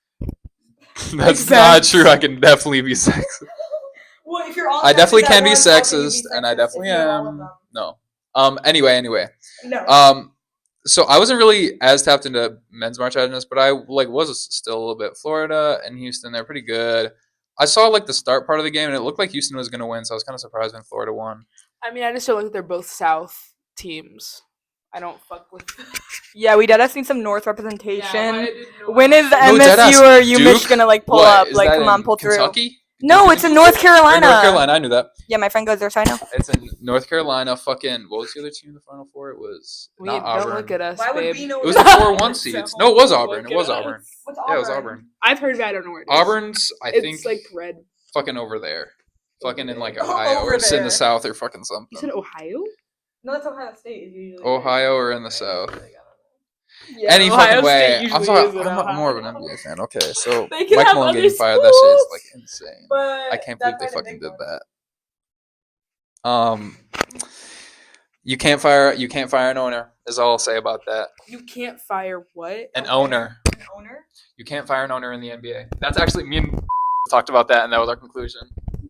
That's not true. I can definitely be sexist. Well, if you're all I definitely can be sexist, and I definitely am. No. Anyway. No. So I wasn't really as tapped into men's March Madness, but I like was still a little bit. Florida and Houston, they're pretty good. I saw like the start part of the game, and it looked like Houston was going to win, so I was kind of surprised when Florida won. I mean, I just don't like that they're both South teams. I don't fuck with. Yeah, we did need some North representation. Yeah, When is No, MSU deadass. or UMich Duke? gonna like pull What, up? is Like, that come on, in pull through. Kentucky? No, Duke it's is in North Carolina. North Carolina, I knew that. Yeah, my friend goes there, so I know. It's in North Carolina. Fucking what was the other team in the Final Four? It was We not don't Auburn. look at us, Why would babe. we know It was that? the 4-1 seeds. No, it was Auburn. Look It was at Auburn. us. What's Yeah, it was Auburn. I've heard about it. I don't know where it is. Auburn's, I It's think, like red. fucking over there. Fucking in like Oh, Ohio over or it's in there. the South or fucking You something. said Ohio? No, that's Ohio State is usually. Ohio or in the South. Yeah, Any Ohio fucking way. State usually I'm sorry. is in I'm Ohio. more of an NBA fan. Okay, so They can Mike have Malone other getting fired. That shit is schools. like insane. But I can't believe they that's not a fucking big did one. that. You can't fire an owner. Is all I'll say about that. You can't fire what? An owner. An owner? You can't fire an owner in the NBA. That's actually me and talked about that, and that was our conclusion.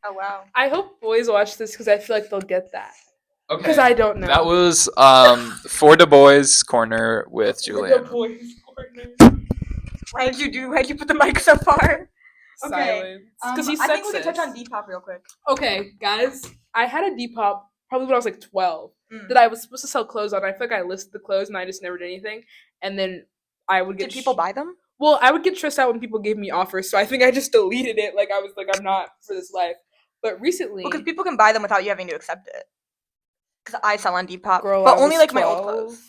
Oh wow. I hope boys watch this because I feel like they'll get that. Okay. Because I don't know. That was for the boys corner with Julian. The boys' corner. Why'd you put the mic so far? Silence. Because he's I think we can touch sexist. on Depop real quick. Okay, guys. I had a Depop probably when I was like 12 Mm. that I was supposed to sell clothes on. I feel like I listed the clothes and I just never did anything. And then I would get Did people buy them? Well, I would get stressed out when people gave me offers, so I think I just deleted it. Like I was like, I'm not for this life. But recently, Because people can buy them without you having to accept it. Because I sell on Depop, girl, but I only was like my old 12. clothes.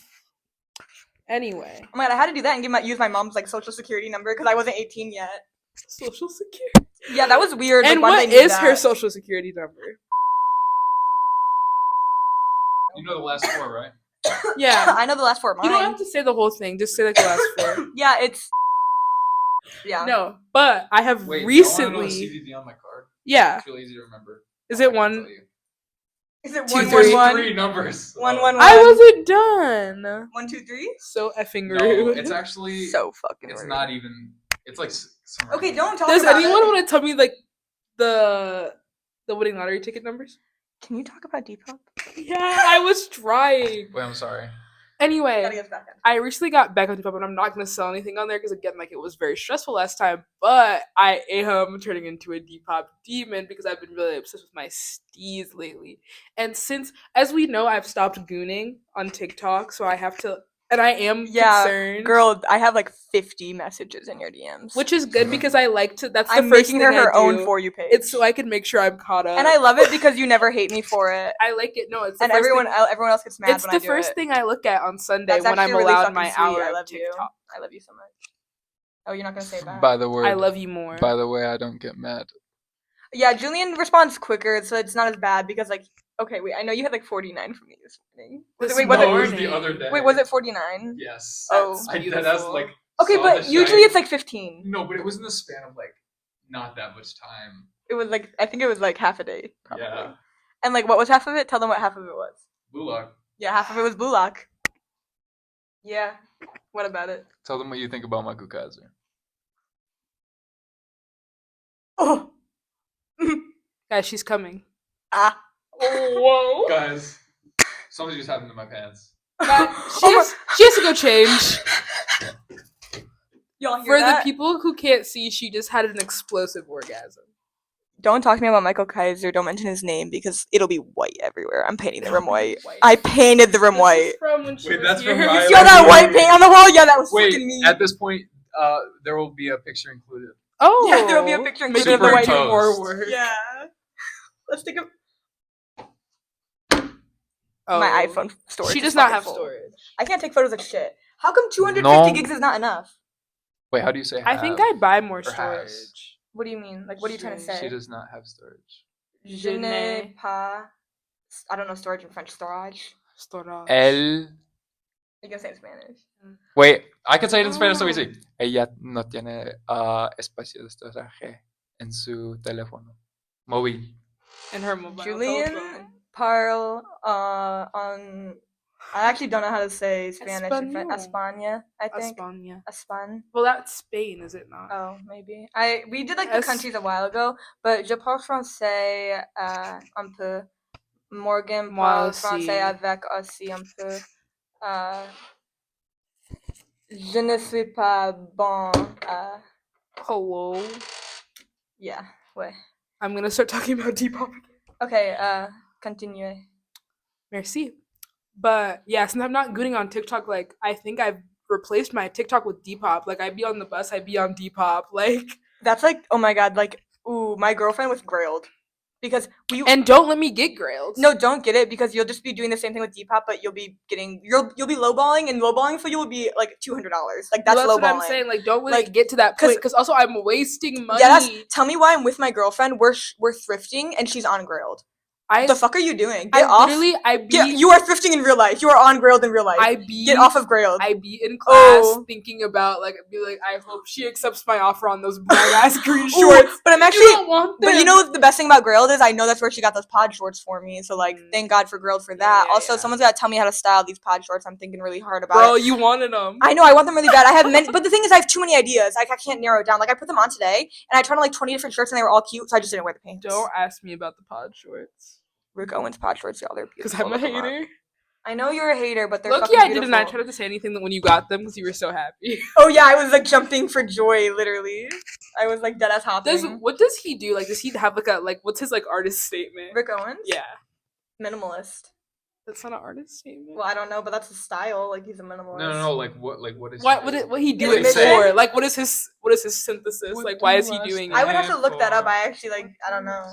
Anyway, Oh my god, I had to do that and use my mom's like social security number because I wasn't 18 yet. social security. Yeah, that was weird. And like, why what did they need is her that? social security number? You know the last four, right? Yeah, I know the last four of you mine. don't have to say the whole thing. Just say like the last four. Yeah, it's. Yeah. No, but I have Wait, recently. CVV on my card. Yeah, It's really easy to remember. is it one? Is it 2, 1 3. 1 1 Three numbers. 1 1 I wasn't done. 1 2 3? So effing No, rude. it's actually. So fucking. It's rude. not even. It's like. somewhere Okay, in don't talk Does about anyone it. want to tell me like the winning lottery ticket numbers? Can you talk about Depop? Yeah, I was trying. Wait, I'm sorry. Gotta Anyway, get us back in. I recently got back on Depop, and I'm not gonna sell anything on there because again, like it was very stressful last time. But I am turning into a Depop demon because I've been really obsessed with my steez lately. And since, as we know, I've stopped gooning on TikTok, so I have to, and I am Yeah, concerned. Girl, I have like 50 messages in your DMs. Which is good because I like to. That's the I'm first making thing her I own do. For You page. It's so I can make sure I'm caught up. and I love it because you never hate me for it. I like it. No, it's the And first everyone thing, everyone else gets mad it's when the I do first it. thing I look at on Sunday That's when I'm actually really allowed fucking my sweet. hour I of love you. TikTok. I love you so much. Oh, you're not gonna say that. By the word. I love you more. By the way, I don't get mad. Yeah, Julian responds quicker, so it's not as bad because like, okay, wait, I know you had like 49 from me this morning. Was This it, wait, was No, it? it was morning. the other day. Wait, was it 49? Yes. Oh. That's beautiful. Okay, saw but the usually shine. it's like 15. No, but it was in the span of like not that much time. It was like I think it was like half a day, probably. Yeah. And like, what was half of it? Tell them what half of it was. Blue Lock. Yeah, half of it was Blue Lock. Yeah. What about it? Tell them what you think about Michael Kaiser. Oh. Guys, she's coming. Ah. Whoa. Guys, something just happened to my pants. But she has to go change. Y'all hear For that? the people who can't see, she just had an explosive orgasm. Don't talk to me about Michael Kaiser. Don't mention his name because it'll be white everywhere. I'm painting the room white. I painted the room This white. is from when she Wait, was that's from here. Riley. You see all that white paint on the wall? Yeah, that was Wait, fucking me. at this point, there will be a picture included. Oh, Yeah, there will be a picture Make included of the it white do paint. more work. Yeah. Let's take a. Oh. My iPhone storage. She is does not fucking have full. storage. I can't take photos of shit. How come 250 No. gigs is not enough? Wait, how do you say I think have I'd buy more or has? storage. What do you mean? Like, what are you trying to say? She does not have storage. Je n'ai pas. I don't know storage in French. Storage. Storage. El. You can say it in Spanish. Wait, I can say it in Spanish so Oh. easy. Ella no tiene espacio de storage en su teléfono móvil. And her mobile Julian telephone. parle on. I actually don't know how to say Spanish. Español. España, I think. España. Espan. Well, that's Spain, is it not? Oh, maybe. We did like the countries a while ago, but je parle français un peu. Morgan Moi parle aussi. français avec aussi un peu. Je ne suis pas bon. Hello. Yeah. Ouais. I'm gonna start talking about depop again. Okay. Continue. Merci. But yeah, since I'm not gooning on TikTok, like I think I've replaced my TikTok with Depop. Like I'd be on the bus, I'd be on Depop. Like That's like, oh my god, like, ooh, my girlfriend was grailed. Because and don't let me get grailed. No, don't get it because you'll just be doing the same thing with Depop, but you'll be lowballing, and lowballing for you will be like $200. Like that's Well, lowballing. what I'm saying. Like don't really Like, get to that point because also I'm wasting money. Yeah, tell me why I'm with my girlfriend. We're thrifting and she's on grailed. The fuck are you doing? Get off. You are thrifting in real life. You are on grailed in real life. Get off of grailed. I be in class thinking about like be like I hope she accepts my offer on those black ass green shorts. But I'm actually you don't want them. But you know the best thing about grailed is I know that's where she got those pod shorts for me. So like thank God for grailed for that. Yeah, also, someone's gotta tell me how to style these pod shorts. I'm thinking really hard about Bro, it. you wanted them. I know I want them really bad. I have many, but the thing is I have too many ideas. Like I can't narrow it down. Like I put them on today and I tried on like 20 different shirts and they were all cute, so I just didn't wear the pants. Don't ask me about the pod shorts. Rick Owens pod shorts, y'all. They're Because beautiful. I'm a hater. I know you're a hater, but they're Look, fucking yeah, I beautiful. didn't. I tried to say anything when you got them because you were so happy. Oh yeah, I was like jumping for joy, literally. I was like deadass hopping. What does he do? Like, does he have like what's his like artist statement? Rick Owens? Yeah, minimalist. that's not an artist statement. Well, I don't know, but that's his style. Like he's a minimalist. No. Like what is? What he do What it did he say? for? Like, what is his synthesis? What Like, why is he do doing I it? would have to look that up. I actually I don't know.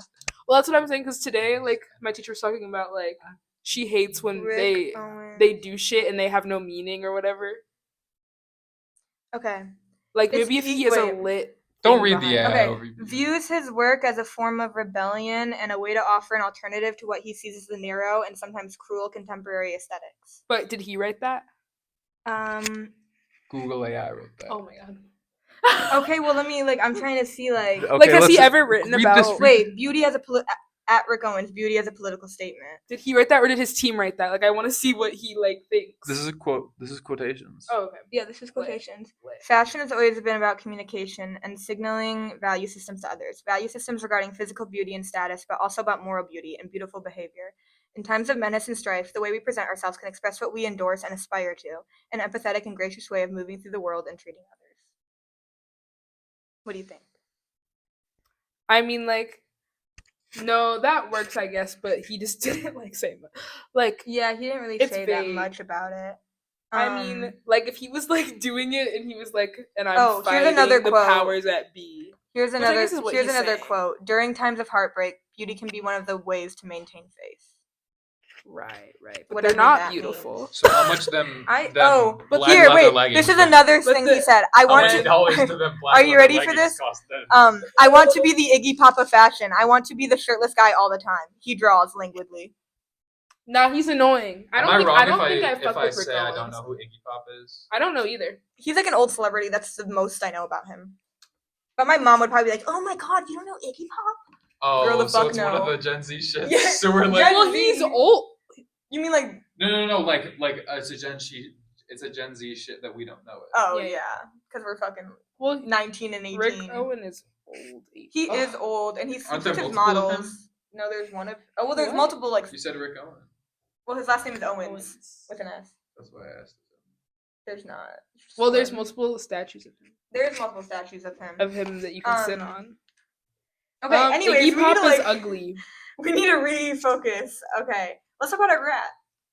Well, that's what I'm saying. Because today, like, my teacher was talking about like she hates when Rick Owens. they do shit and they have no meaning or whatever. Okay. Like It's maybe if he has a wait. lit. Don't thing read the behind ad. it. Okay. I'll read the- Views his work as a form of rebellion and a way to offer an alternative to what he sees as the narrow and sometimes cruel contemporary aesthetics. But did he write that? Google AI wrote that. Oh my god. Okay, well let me I'm trying to see Okay, Like, has he let's- ever written read about? this- wait, beauty as a at Rick Owens, beauty as a political statement. Did he write that or did his team write that? Like, I want to see what he like thinks. This is a quote. This is quotations. Oh, okay. Yeah, this is quotations. Lit. Fashion has always been about communication and signaling value systems to others. Value systems regarding physical beauty and status, but also about moral beauty and beautiful behavior. In times of menace and strife, the way we present ourselves can express what we endorse and aspire to, an empathetic and gracious way of moving through the world and treating others. What do you think? I mean, like, no, that works, I guess, but he just didn't say much. Like, Yeah, he didn't really It's say that vague. much about it. I mean, like, if he was doing it and he was and I'm Oh, here's fighting another the quote. powers that be. Here's I another guess is what here's he's another saying. quote. During times of heartbreak, beauty can be one of the ways to maintain faith. Right. But Whatever they're not that beautiful. means. So how much them? But black here, leather wait. leggings This is cost? another But thing the- he said. I How want many to. dollars do them black Are you leather ready for leggings this? cost then? I want to be the Iggy Pop of fashion. I want to be the shirtless guy all the time. He draws languidly. Nah, he's annoying. I Am don't I think wrong I don't if think I if fuck I with Rick say I Owens. don't know who Iggy Pop is? I don't know either. He's like an old celebrity. That's the most I know about him. But my mom would probably be like, "Oh my god, you don't know Iggy Pop?" Oh, Girl, the so fuck it's one of no. the Gen Z shits. Yeah. So we're like, Gen Well, Z. he's old. You mean like? no, like it's a Gen Z shit that we don't know it. Oh Yeah. yeah, because we're fucking Well, 19 and 18. Rick Owen is old. He is old, and he's Aren't switched there his multiple of models. him? No, there's one of. Oh well, there's What? multiple You said Rick Owen. Well, his last name is Owens with an S. That's why I asked. There's not. Well, there's multiple statues of him. There's multiple statues of him. That you can sit on. Okay. Anyways, Iggy we need Pop to is like. ugly. We need to refocus. Okay. Let's talk about our grat.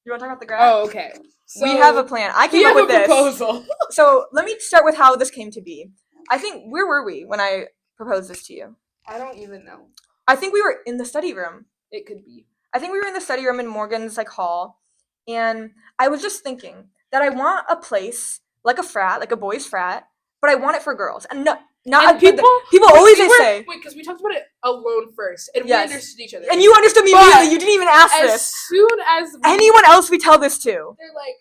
You want to talk about the grat? Oh, okay. So we have a plan. I we came up have with a this. proposal. So let me start with how this came to be. I think where were we when I proposed this to you? I don't even know. I think we were in the study room. It could be. I think we were in the study room in Morgan's like hall, and I was just thinking that I want a place like a frat, like a boys' frat, but I want it for girls, and not And people always we say. Wait, because we talked about it alone first, and Yes. we understood each other. And you understood me But immediately. You didn't even ask as this. soon as Anyone else we tell this to? they're like,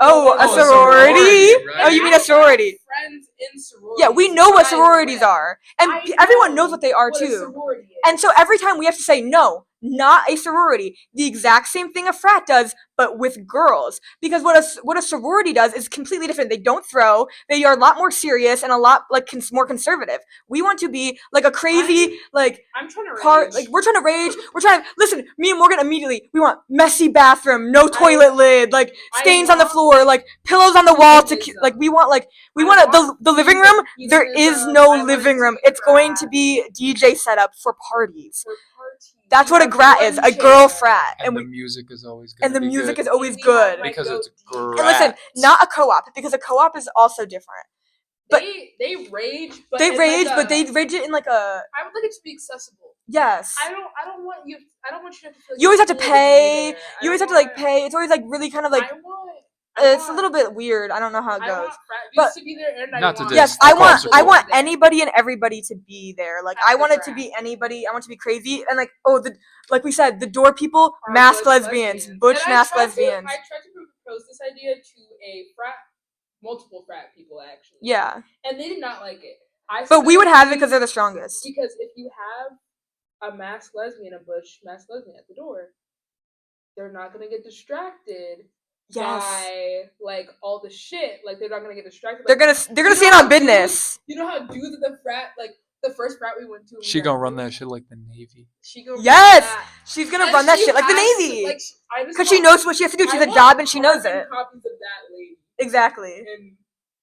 Oh, a a sorority? sorority, right? Oh, you mean a sorority? Friends in sororities. Yeah, we know what I sororities read. are, and I everyone know knows what they are what a too. sorority is. And so every time we have to say no, not a sorority. The exact same thing a frat does, but with girls. Because what a sorority does is completely different. They don't throw. They are a lot more serious and a lot like more conservative. We want to be like a crazy I'm trying to part. rage. Like we're trying to rage. We're trying to listen. Me and Morgan immediately. We want messy bathroom, no toilet lid, like stains on the floor, like pillows on the wall. Like we want the living room. There is no living room. It's going to be DJ setup for parties. That's what a grat is, a girl frat. And the we, music is always good. and the music good. is always good. Because it's And listen, grat. not a co-op, because a co-op is also different. But they rage, but they in rage, like but they rage it in like a I would like it to be accessible. yes. I don't want you to have to feel like You always have to cool be pay. there. You always have to like pay. It's always like really kind of like it's a little bit weird. I don't know how it I goes. want frat But- dudes to be there, and Not to want diss Yes, the I culture. want anybody and everybody to be there. Like At I the want it to frat. be anybody. I want it to be crazy and like like we said, the door people, Are masked butch lesbians, And butch I masked tried lesbians. I tried to propose this idea to multiple frat people actually. Yeah, And they did not like it. but we would have it because they're the strongest. Because if you have a masked lesbian, a butch masked lesbian at the door, they're not gonna get distracted Yes, by like all the shit. Like they're not gonna get distracted. they're Like, gonna stand on business. you know how dudes at the frat, like the first frat we went to. when we She got gonna run into, that shit like the Navy. She gonna Yes, run that. she's gonna And run that she shit like the has- Navy like, I just because she want- knows what she has to do. She's I a want job and she knows carbon it. Copies of that lady, Exactly. and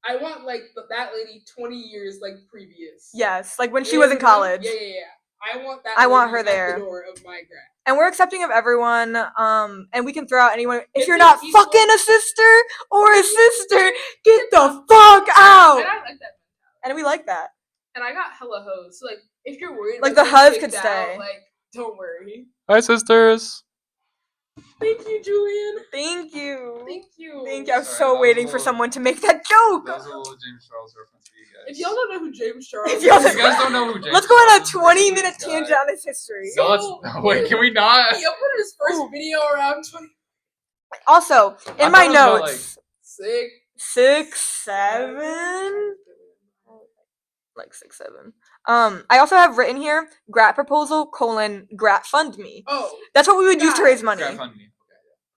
I want like that lady 20 years like previous. Yes, like when she You was know in what I mean? college. Yeah. I want that. I want lady her there. At the door of my grad. And we're accepting of everyone, and we can throw out anyone. If It's you're an not equal- fucking a sister or a sister, get the fuck out. And I like that. And we like that. And I got hella hoes. So like, if you're worried, Like, about the getting huz kicked could stay. out, like, don't worry. Hi, sisters. Thank you, Julian. Thank you. Thank you. Thank you. I was Sorry, so that was waiting a for little- someone to make that joke. That was a little James Charles reference for you guys. If y'all don't know who James Charles If is, y'all If you guys don't know who James Let's go on a Charles is, 20-minute this guy. tangent on his history. No, let's wait. Can we not? he uploaded his first Ooh. video around 20. Also, in I my thought it was about, notes, 6, 6, 7, like 6, 7. I also have written here grat proposal : gratfundme. Oh, That's what we would use to raise money. GratFundme.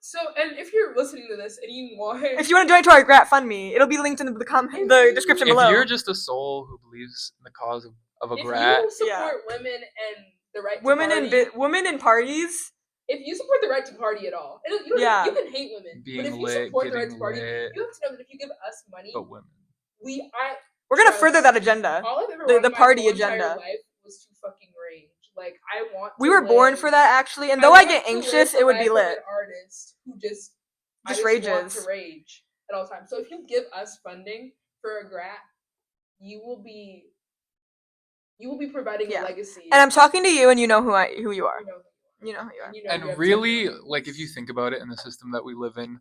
so and if you're listening to this and you want, If you want to donate to our GratFundme, it'll be linked in the description If below. you're just a soul who believes in the cause of a if grat, you support women and the right to women in parties. if you support the right to party at all, you can hate women, being but if you lit, support the right getting to party, lit, you have to know that if you give us money, but women. We're gonna further that agenda. All I've ever The- wanted the my party whole entire agenda. life was to fucking rage. Like I want. We to were born live- for that actually, and though I want get to live anxious, the it would be life of lit. An artist who just Just want rages. to rage at all times. So if you give us funding for a grat, you will be providing Yeah. a legacy. And I'm talking to you, and you know who you are. you know, You know who you are. you know you And have really, to- like, if you think about it in the system that we live in,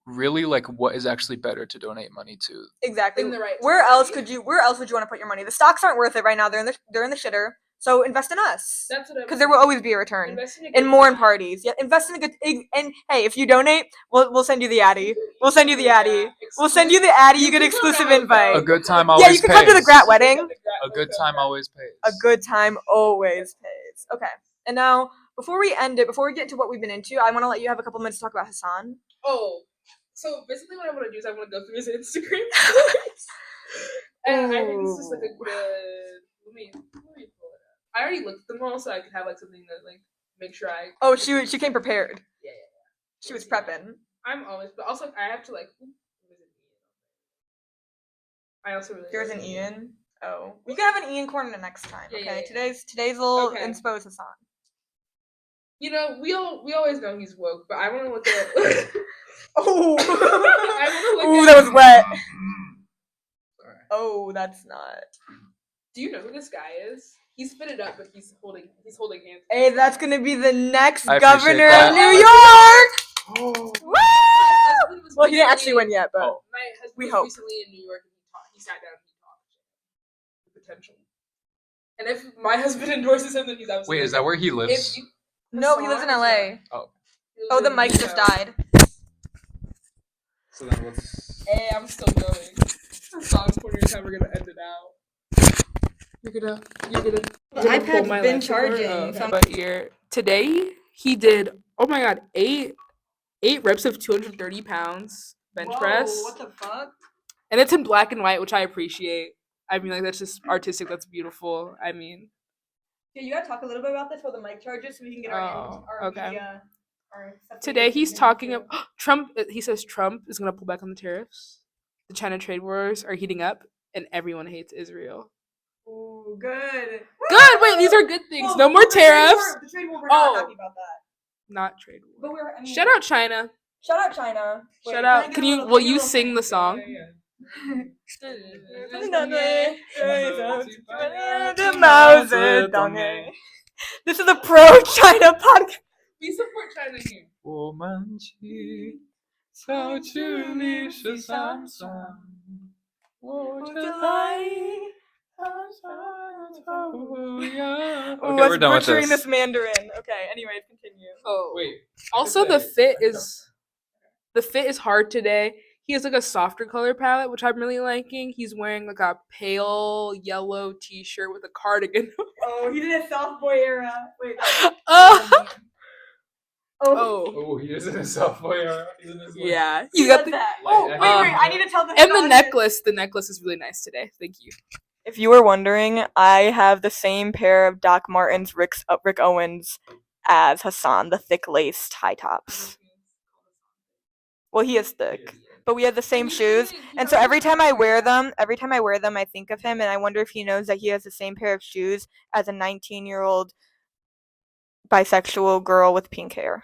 really, like, what is actually better to donate money to? Exactly. In the right Where else party. Where else would you want to put your money? The stocks aren't worth it right now. They're in the shitter. So invest in us. That's what I'm Because there will always be a return. invest in a And good more in time. parties. Yeah, invest in a good. And hey, if you donate, we'll send you the Addy. We'll send you the Addy. We'll send you the Addy. You get can come exclusive to our invite. A good time Yeah, always you can come to the pays. Grat wedding. A good time always pays. A good time always pays. Okay. And now, before we end it, before we get into what we've been into, I want to let you have a couple minutes to talk about Hasan. Oh, so basically what I want to do is I want to go through his Instagram. And I think it's just like a good. Let me pull it up. I already looked at them all, so I could have like something to like make sure I. Oh, she came prepared. Yeah. She was prepping. I'm always, but also I have to like. I also really. There's like an Ian. Oh, we can have an Ian corner next time. Yeah, Okay, yeah. today's little Okay. inspo is Hasan. You know, we always know he's woke, but I want to look at. Oh, I want to look ooh, at. that was wet. Sorry. Oh, that's not. Do you know who this guy is? He's fitted up, but he's holding hands. Hey, that's gonna be the next I appreciate governor that. of New York. Oh. Woo! My husband was Well, he didn't actually recently- win yet, but Oh. My husband We was hope. recently in New York and he sat down and he talked. Potential. And if my husband endorses him, then he's absolutely. Wait, is that where he lives? If you, no, he lives in LA. Oh. Oh, the mic just died. So then let's. Hey, I'm still going. Song's corner time. We're gonna end it out. You're gonna The pull iPad's my been leg support? charging, Oh, okay. so I'm- But here today he did. Oh my god, eight reps of 230 pounds bench press, What the fuck? and it's in black and white, which I appreciate. I mean, like that's just artistic. That's beautiful. I mean, Yeah, you gotta talk a little bit about this while the mic charges, so we can get our okay. media. Our stuff today he's into- talking about Trump. He says Trump is gonna pull back on the tariffs. The China trade wars are heating up, and everyone hates Israel. Ooh, good. Good. Wait, these are good things. Well, No more the trade war- tariffs. The trade war, we're Oh. not happy about that. Not trade war. But we're. I mean, Shout out China. Shout out China. Wait, Shout I out. get Can a you? little- Will can I get a you little sing thing? the song? This is a pro-China podcast. We support China here. 我们起小距离是三三，我这来Okay, we're done with butchering this. this Mandarin. Okay, anyways, continue. Oh. Wait. Also, the fit is hard today. He has like a softer color palette, which I'm really liking. He's wearing like a pale yellow T-shirt with a cardigan. Oh, he did a soft boy era. Wait. Oh. Oh, he is in a software era. He's in his Yeah. He You got does the that. Oh, wait, I need to tell the and the audience. necklace. The necklace is really nice today. Thank you. If you were wondering, I have the same pair of Doc Martens Rick Owens as Hasan, the thick laced high tops. Well, he is thick, but we have the same shoes, and so every time I wear them, I think of him, and I wonder if he knows that he has the same pair of shoes as a 19-year-old bisexual girl with pink hair.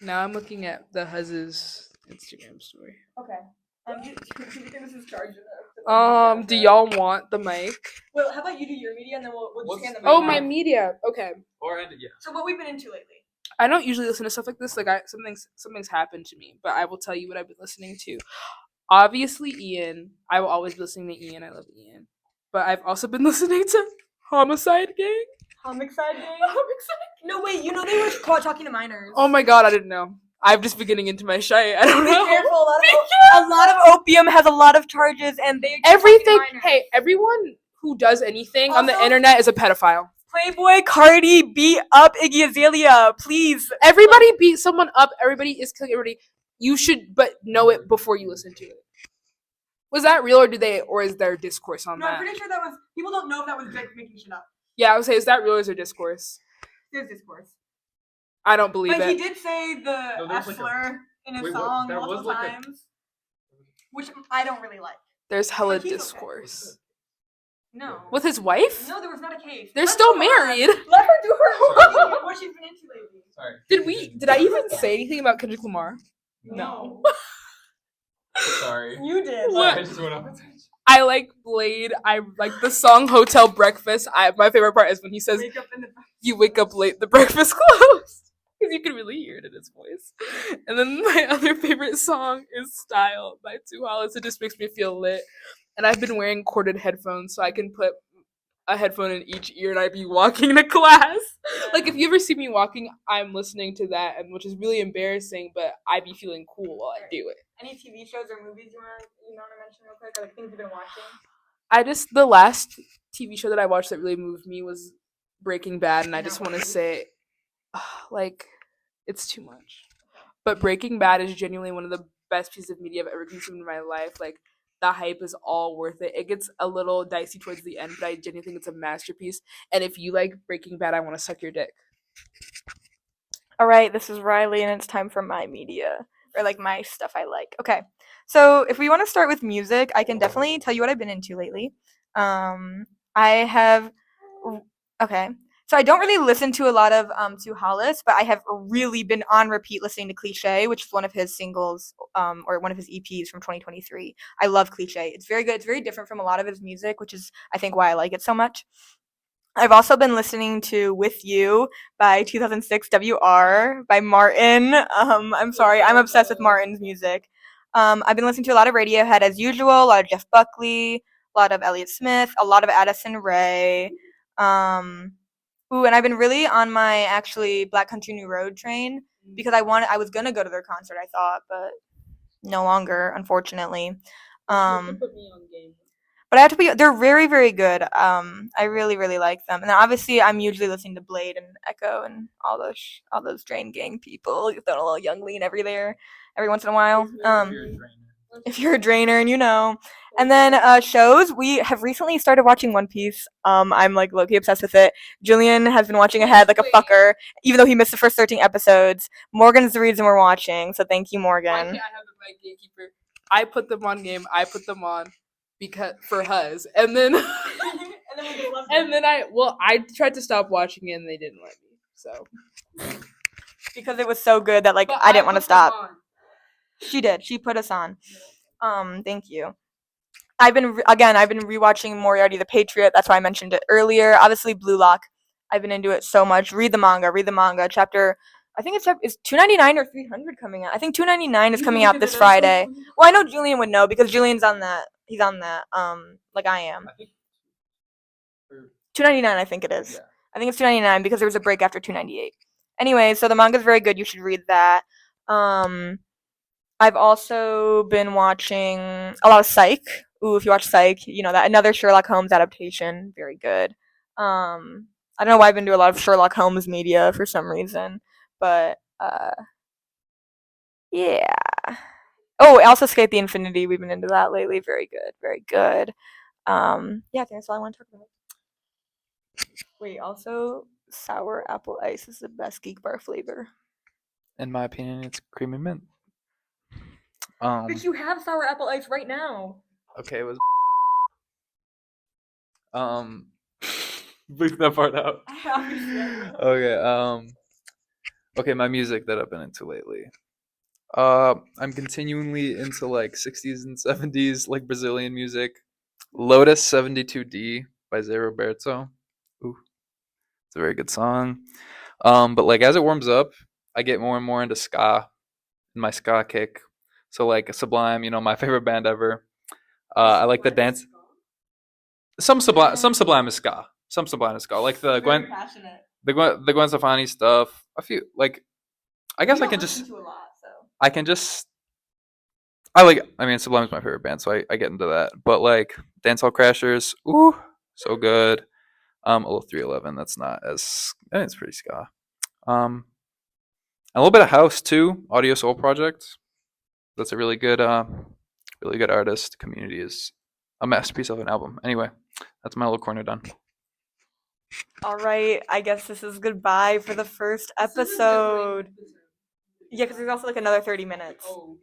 Now I'm looking at the Huzz's Instagram story. Okay. This is charging Do y'all want the mic? Well, how about you do your media, and then we'll just What's hand the mic. Oh, out. my media. Okay. Or end it, yeah. So what we've been into lately? I don't usually listen to stuff like this. Like something's happened to me, but I will tell you what I've been listening to. Obviously, Ian. I will always be listening to Ian. I love Ian. But I've also been listening to Homicide Gang. Homicide Gang? No, wait, you know they were caught talking to minors. Oh my god, I didn't know. I'm just beginning into my shy. I don't Be know. careful, a lot of opium has a lot of charges, and they Everything. Hey, everyone who does anything on the Also- internet is a pedophile. Playboy Cardi beat up Iggy Azalea, please. Everybody beat someone up. Everybody is killing everybody. You should, but know it before you listen to it. Was that real, or is there discourse on No, I'm that? pretty sure that was. People don't know if that was Drake making shit up. Yeah, I would say, is that real or is there discourse? There's discourse. I don't believe But it. he did say the No, there's F like a- slur in his Wait, what? song There was multiple like a- times, which I don't really like. There's hella But he's okay. discourse. No. With his wife? No, there was not a case. They're Let still her- married. Let her do her Sorry. what she's been into lately. Sorry. Did I even say anything about Kendrick Lamar? No. Sorry. You did. What? I just went off. I like Blade. I like the song Hotel Breakfast. My favorite part is when he says, Wake up in the you wake up late, the breakfast closed. Because you can really hear it in his voice. And then my other favorite song is Style by Two Hollis. It just makes me feel lit. And I've been wearing corded headphones so I can put a headphone in each ear and I'd be walking to class. Like if you ever see me walking, I'm listening to that, and which is really embarrassing, but I be feeling cool while I do it. Any TV shows or movies you want to mention real quick, or like things you've been watching? The last TV show that I watched that really moved me was Breaking Bad, and I Not just want to watching. say, like, it's too much. But Breaking Bad is genuinely one of the best pieces of media I've ever consumed in my life. Like, the hype is all worth it. It gets a little dicey towards the end, but I genuinely think it's a masterpiece. And if you like Breaking Bad, I want to suck your dick. All right, this is Riley, and it's time for my media, or like my stuff I like. Okay, so if we want to start with music, I can definitely tell you what I've been into lately. I have, okay, so I don't really listen to a lot of Tu Hollis, but I have really been on repeat listening to Cliche, which is one of his singles, or one of his EPs from 2023. I love Cliche. It's very good. It's very different from a lot of his music, which is I think why I like it so much. I've also been listening to With You by 2006 WR by Martin. I'm sorry, I'm obsessed with Martin's music. I've been listening to a lot of Radiohead as usual, a lot of Jeff Buckley, a lot of Elliott Smith, a lot of Addison Rae. Ooh, and I've been really on my actually Black Country New Road train because I was gonna go to their concert, I thought, but no longer, unfortunately. Put me on game. But I have to be. They're very, very good. I really, really like them. And then obviously, I'm usually listening to Blade and Echo and all those Drain Gang people. You throw a little Young Lean every once in a while. If you're a drainer and you know. And then shows. We have recently started watching One Piece. I'm like low-key obsessed with it. Julian has been watching ahead like a fucker, even though he missed the first 13 episodes. Morgan's the reason we're watching, so thank you, Morgan. Why can't I have the right gatekeeper? I put them on game. I put them on because for Huz, and then I tried to stop watching it and they didn't let me. So because it was so good that like But I didn't want to put them stop. on. She did. She put us on. Thank you. I've been rewatching Moriarty the Patriot. That's why I mentioned it earlier. Obviously, Blue Lock. I've been into it so much. Read the manga. Chapter. I think it's 299 or 300 coming out. I think 299 is coming out this Friday. Well, I know Julian would know because Julian's on that. He's on that. Like I am. 299, I think it is. Yeah. I think it's 299 because there was a break after 298. Anyway, so the manga's very good. You should read that. I've also been watching a lot of Psych. Ooh, if you watch Psych, you know that another Sherlock Holmes adaptation, very good. I don't know why I've been doing a lot of Sherlock Holmes media for some reason, but yeah. Oh, also Escape the Infinity. We've been into that lately. Very good, very good. Yeah, I think that's all I want to talk about. Wait, also sour apple ice is the best Geek Bar flavor. In my opinion, it's creamy mint. But you have sour apple ice right now. Okay, it was. Bleep that part out. Okay. Okay, my music that I've been into lately. I'm continually into like 60s and 70s like Brazilian music. Lotus 72D by Zé Roberto. Ooh, it's a very good song. But like as it warms up, I get more and more into ska, in my ska kick. So like Sublime, you know, my favorite band ever. I like the dance. Some Sublime is ska. Some Sublime is ska. Like the Gwen Stefani stuff. A few like. I guess I can just. I mean, Sublime's my favorite band, so I get into that. But like Dancehall Crashers, ooh, so good. A little 311, that's not as. I mean, it's pretty ska. A little bit of house too. Audio Soul Project. That's a really good artist. Community is a masterpiece of an album. Anyway, that's my little corner done. All right, I guess this is goodbye for the first episode. Yeah, because there's also like another 30 minutes. Oh,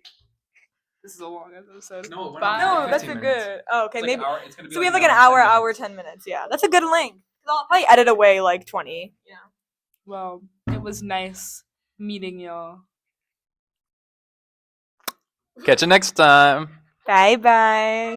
this is a long episode. No, we're Bye. No, not. that's 15 a minutes. good. Oh, okay, It's like maybe. an hour- it's gonna be So we like have like an hour, 10 minutes. Yeah, that's a good length. I'll probably edit away like 20. Yeah. Well, it was nice meeting y'all. Catch you next time. Bye bye.